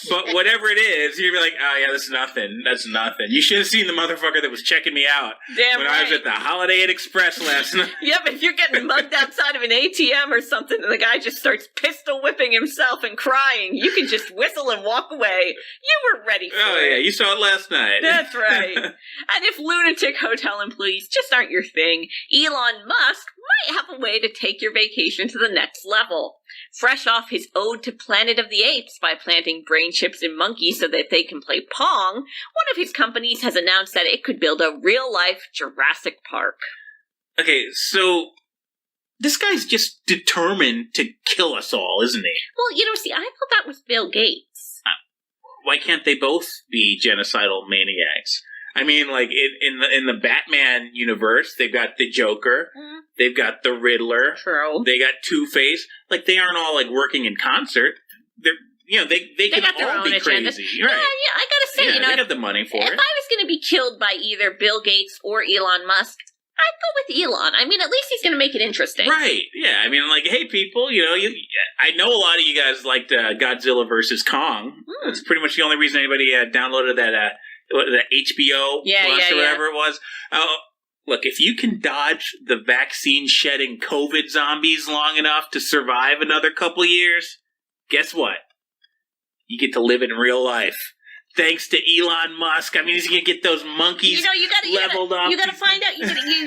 but whatever it is, you're like, oh yeah, that's nothing. That's nothing. You should have seen the motherfucker that was checking me out when I was at the Holiday Inn Express last night. Yeah, but if you're getting mugged outside of an ATM or something and the guy just starts pistol whipping himself and crying, you can just whistle and walk away. You were ready for it. Oh yeah, you saw it last night. That's right. And if lunatic hotel employees just aren't your thing, Elon Musk might have a way to take your vacation to the next level. Fresh off his ode to Planet of the Apes by planting brain chips in monkeys so that they can play Pong, one of his companies has announced that it could build a real-life Jurassic Park. Okay, so this guy's just determined to kill us all, isn't he? Well, see, I thought that was Bill Gates. Why can't they both be genocidal maniacs? I mean, like, in the Batman universe, they've got the Joker, they've got the Riddler, True. They got Two-Face. Like, they aren't all, like, working in concert. They're, they can all be crazy. Right. Yeah, I gotta say, they have the money for it. If I was gonna be killed by either Bill Gates or Elon Musk, I'd go with Elon. I mean, at least he's gonna make it interesting. Right, yeah. I mean, like, hey, people, I know a lot of you guys liked Godzilla vs. Kong. That's pretty much the only reason anybody downloaded that the HBO Plus or whatever it was. Look, if you can dodge the vaccine-shedding COVID zombies long enough to survive another couple years, guess what? You get to live in real life. Thanks to Elon Musk. I mean, he's going to get those monkeys leveled up. You got to find out.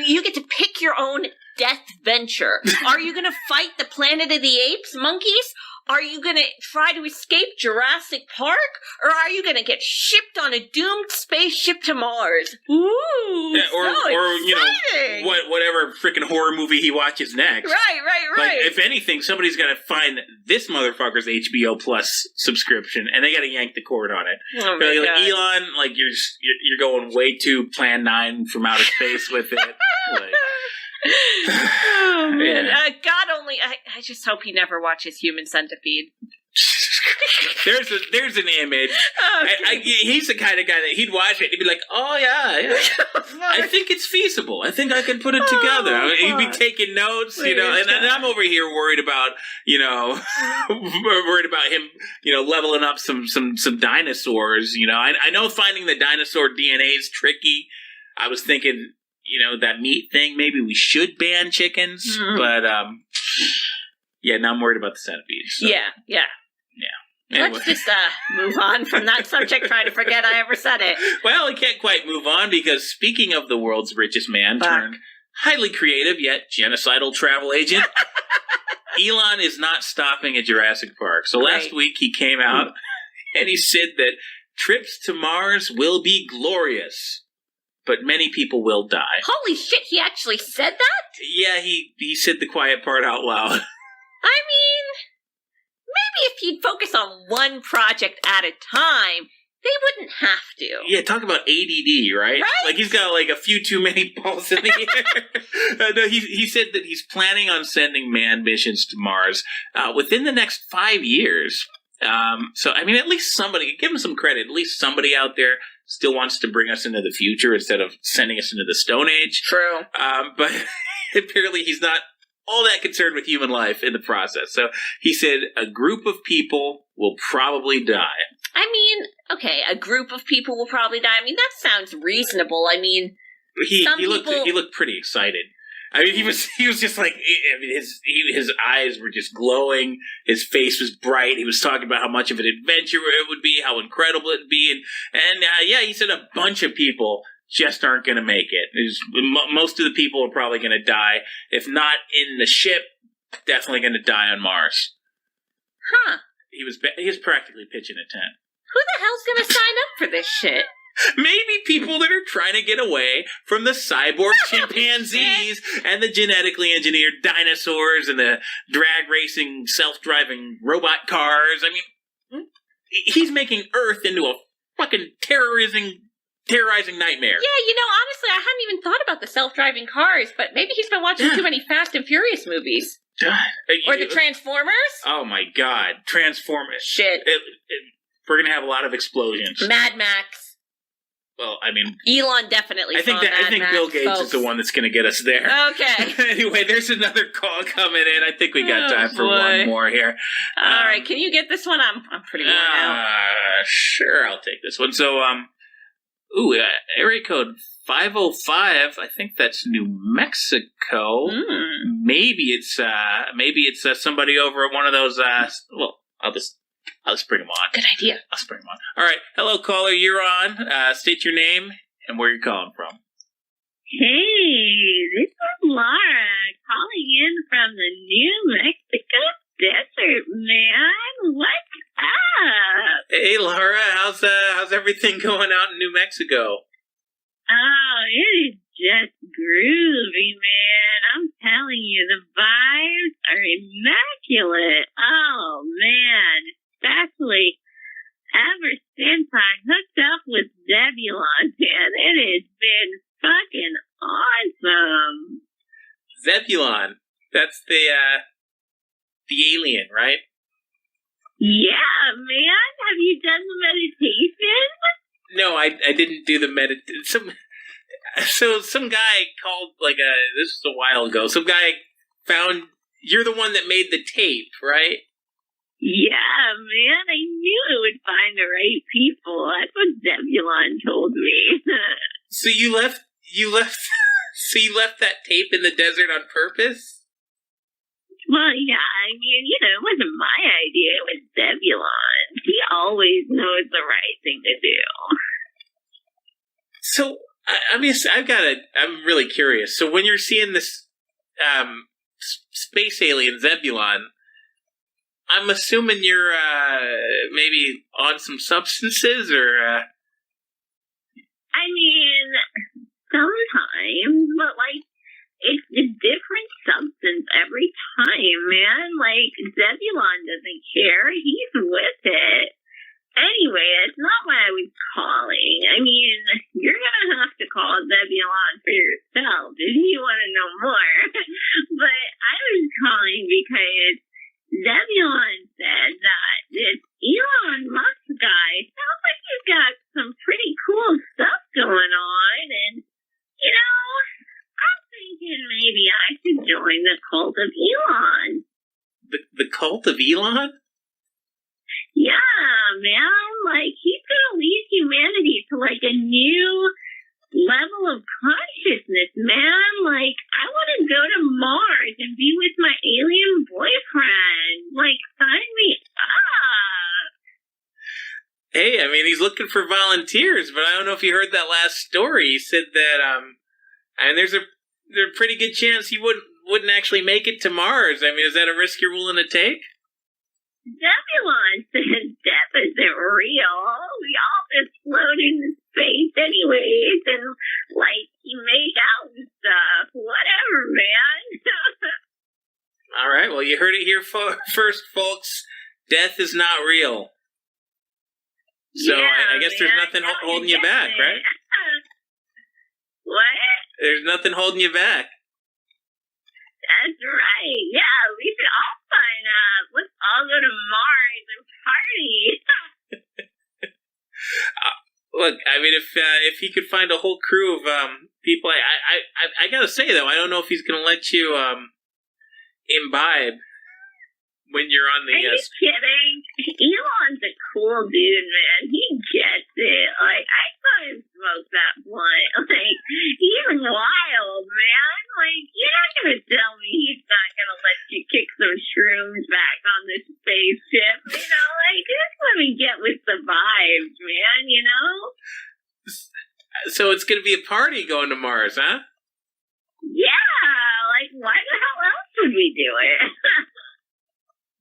You get to pick your own death venture. Are you going to fight the Planet of the Apes monkeys? Are you going to try to escape Jurassic Park? Or are you going to get shipped on a doomed spaceship to Mars? Ooh, or whatever freaking horror movie he watches next. Right. Like, if anything, somebody's got to find this motherfucker's HBO Plus subscription, and they got to yank the cord on it. Oh my God. Like, Elon, like, you're going way too Plan 9 from outer space with it. Like, oh man! God only. I just hope he never watches Human Centipede. There's an image. He's the kind of guy that he'd watch it and he'd be like, "Oh yeah, I think it's feasible. I think I can put it together." He'd be taking notes, and I'm over here worried about him, leveling up some dinosaurs. I know finding the dinosaur DNA is tricky. I was thinking, that meat thing, maybe we should ban chickens, but, now I'm worried about the centipedes. So. Yeah. Anyway. Let's just move on from that subject, try to forget I ever said it. Well, we can't quite move on, because speaking of the world's richest man turned highly creative yet genocidal travel agent, Elon is not stopping at Jurassic Park. So last week he came out and he said that trips to Mars will be glorious, but many people will die. Holy shit, he actually said that? Yeah, he said the quiet part out loud. I mean, maybe if he'd focus on one project at a time, They wouldn't have to. Yeah, talk about ADD, right? Like he's got like a few too many balls in the air. No, he said that he's planning on sending manned missions to Mars within the next 5 years. So, I mean, at least somebody, give him some credit, at least somebody out there still wants to bring us into the future instead of sending us into the Stone Age. True. But apparently he's not all that concerned with human life in the process. So he said a group of people will probably die. I mean, okay, a group of people will probably die. I mean, that sounds reasonable. I mean, he looked pretty excited. I mean, he was just like, I mean, his eyes were just glowing. His face was bright. He was talking about how much of an adventure it would be, how incredible it'd be, and yeah, he said a bunch of people just aren't going to make it. Most of the people are probably going to die. If not in the ship, definitely going to die on Mars. Huh. He was practically pitching a tent. Who the hell's going to sign up for this shit? Maybe people that are trying to get away from the cyborg chimpanzees and the genetically engineered dinosaurs and the drag racing self-driving robot cars. I mean, he's making Earth into a fucking terrorizing nightmare. Yeah, you know, honestly, I hadn't even thought about the self-driving cars, but maybe he's been watching too many Fast and Furious movies. Or the Transformers? Oh my god, Transformers. Shit. We're going to have a lot of explosions. Mad Max. Well, I mean, Elon definitely. I think Bill Gates is the one that's going to get us there. Okay. Anyway, there's another call coming in. I think we got time for one more here. All right, can you get this one? I'm pretty worn out. Sure, I'll take this one. So, area code 505. I think that's New Mexico. Maybe it's somebody over at one of those. I'll just bring him on. Good idea. I'll just bring him on. All right. Hello, caller. You're on. State your name and where you're calling from. Hey, this is Lara calling in from the New Mexico desert, man. What's up? Hey, Lara. How's everything going out in New Mexico? Oh, it is just groovy, man. I'm telling you, the vibes are immaculate. Oh, man. Especially ever since I hooked up with Zebulon, man, it has been fucking awesome. Zebulon, that's the alien, right? Yeah, man. Have you done the meditation? No, I didn't do the meditation. Some guy called this was a while ago. Some guy found you're the one that made the tape, right? Yeah, man, I knew it would find the right people. That's what Zebulon told me. So you left that tape in the desert on purpose? Well, yeah, I mean, it wasn't my idea. It was Zebulon. He always knows the right thing to do. So, I'm really curious. So when you're seeing this space alien Zebulon, I'm assuming you're maybe on some substances, or. I mean, sometimes, but it's a different substance every time, man. Zebulon doesn't care; he's with it. Anyway, that's not why I was calling. I mean, you're gonna have to call Zebulon for yourself if you want to know more. But I was calling because Zebulon said that this Elon Musk guy sounds like he's got some pretty cool stuff going on, and, I'm thinking maybe I should join the cult of Elon. The cult of Elon? Yeah, man, he's gonna lead humanity to, a new level of consciousness, man. I want to go to Mars and be with my alien boyfriend. Sign me up. Hey, I mean, he's looking for volunteers, but I don't know if you heard that last story. He said that, and there's a pretty good chance he wouldn't actually make it to Mars. I mean, is that a risk you're willing to take? Zebulon says death isn't real. We all just float into space anyways, and, you make out and stuff. Whatever, man. All right, well, you heard it here first, folks. Death is not real. So I guess there's nothing holding you back, right? What? There's nothing holding you back. That's right. Yeah, we should all sign up. Let's all go to Mars and party. Look, I mean, if he could find a whole crew of people, I gotta say though, I don't know if he's gonna let you imbibe when you're on the. Are you kidding? Elon's a cool dude, man. He gets it. Like, I saw him smoke that blunt. Like, he's wild, man. Like, you're not gonna tell me he's not gonna let you kick some shrooms back on this spaceship. You know, like, just let me get with the vibes, man. You know. So it's gonna be a party going to Mars, huh? Yeah. Like, why the hell else would we do it?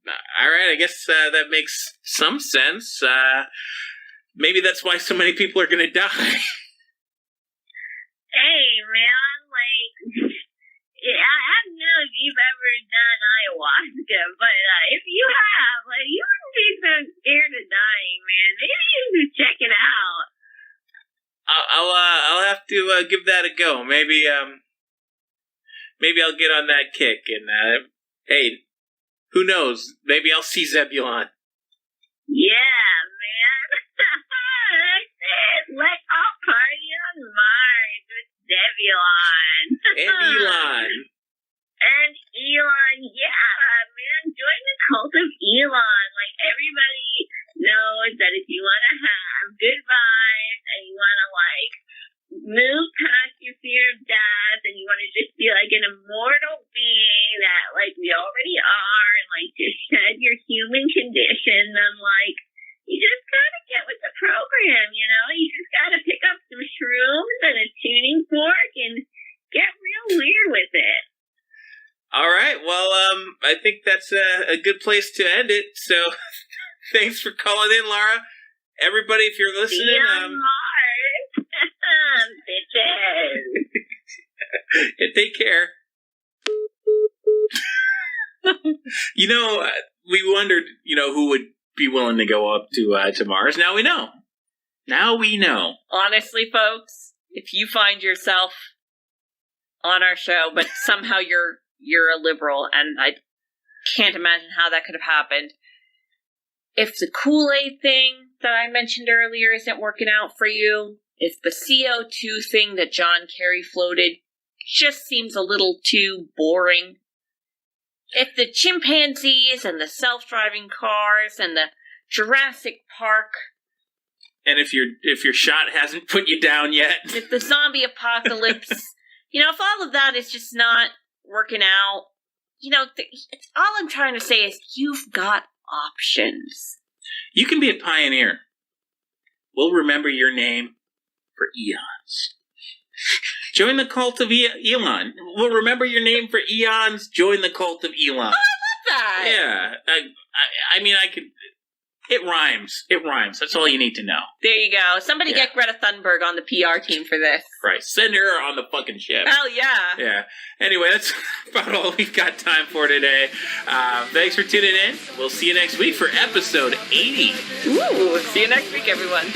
All right, I guess that makes some sense. Maybe that's why so many people are going to die. Hey, man, like, I don't know if you've ever done ayahuasca, but if you have, like, you wouldn't be so scared of dying, man. Maybe you should check it out. I'll have to give that a go. Maybe I'll get on that kick. And hey. Who knows? Maybe I'll see Zebulon. Yeah, man. That's it. Let's all party on Mars with Zebulon. And Elon. And Elon, yeah, man. Join the cult of Elon. Like, everybody knows that if you want to have good vibes and you want to, like, move past your fear of death and you want to just be like an immortal being that like we already are and like just shed your human condition, then like you just gotta get with the program, you know? You just gotta pick up some shrooms and a tuning fork and get real weird with it. All right, well, I think that's a good place to end it. So thanks for calling in, Lara. Everybody, if you're listening, bitches. And take care. You know, we wondered, you know, who would be willing to go up to Mars. Now we know. Now we know. Honestly, folks, if you find yourself on our show, but somehow you're a liberal, and I can't imagine how that could have happened. If the Kool-Aid thing that I mentioned earlier isn't working out for you, if the CO2 thing that John Kerry floated just seems a little too boring, if the chimpanzees and the self-driving cars and the Jurassic Park, and if your shot hasn't put you down yet, if the zombie apocalypse, you know, if all of that is just not working out, you know, all I'm trying to say is you've got options. You can be a pioneer. We'll remember your name for eons. Join the cult of Elon. We'll remember your name for eons. Join the cult of Elon. Oh, I love that. Yeah. I mean, I could... It rhymes. It rhymes. That's all you need to know. There you go. Somebody get Greta Thunberg on the PR team for this. Right. Send her on the fucking ship. Hell yeah. Yeah. Anyway, that's about all we've got time for today. Thanks for tuning in. We'll see you next week for episode 80. Ooh. See you next week, everyone.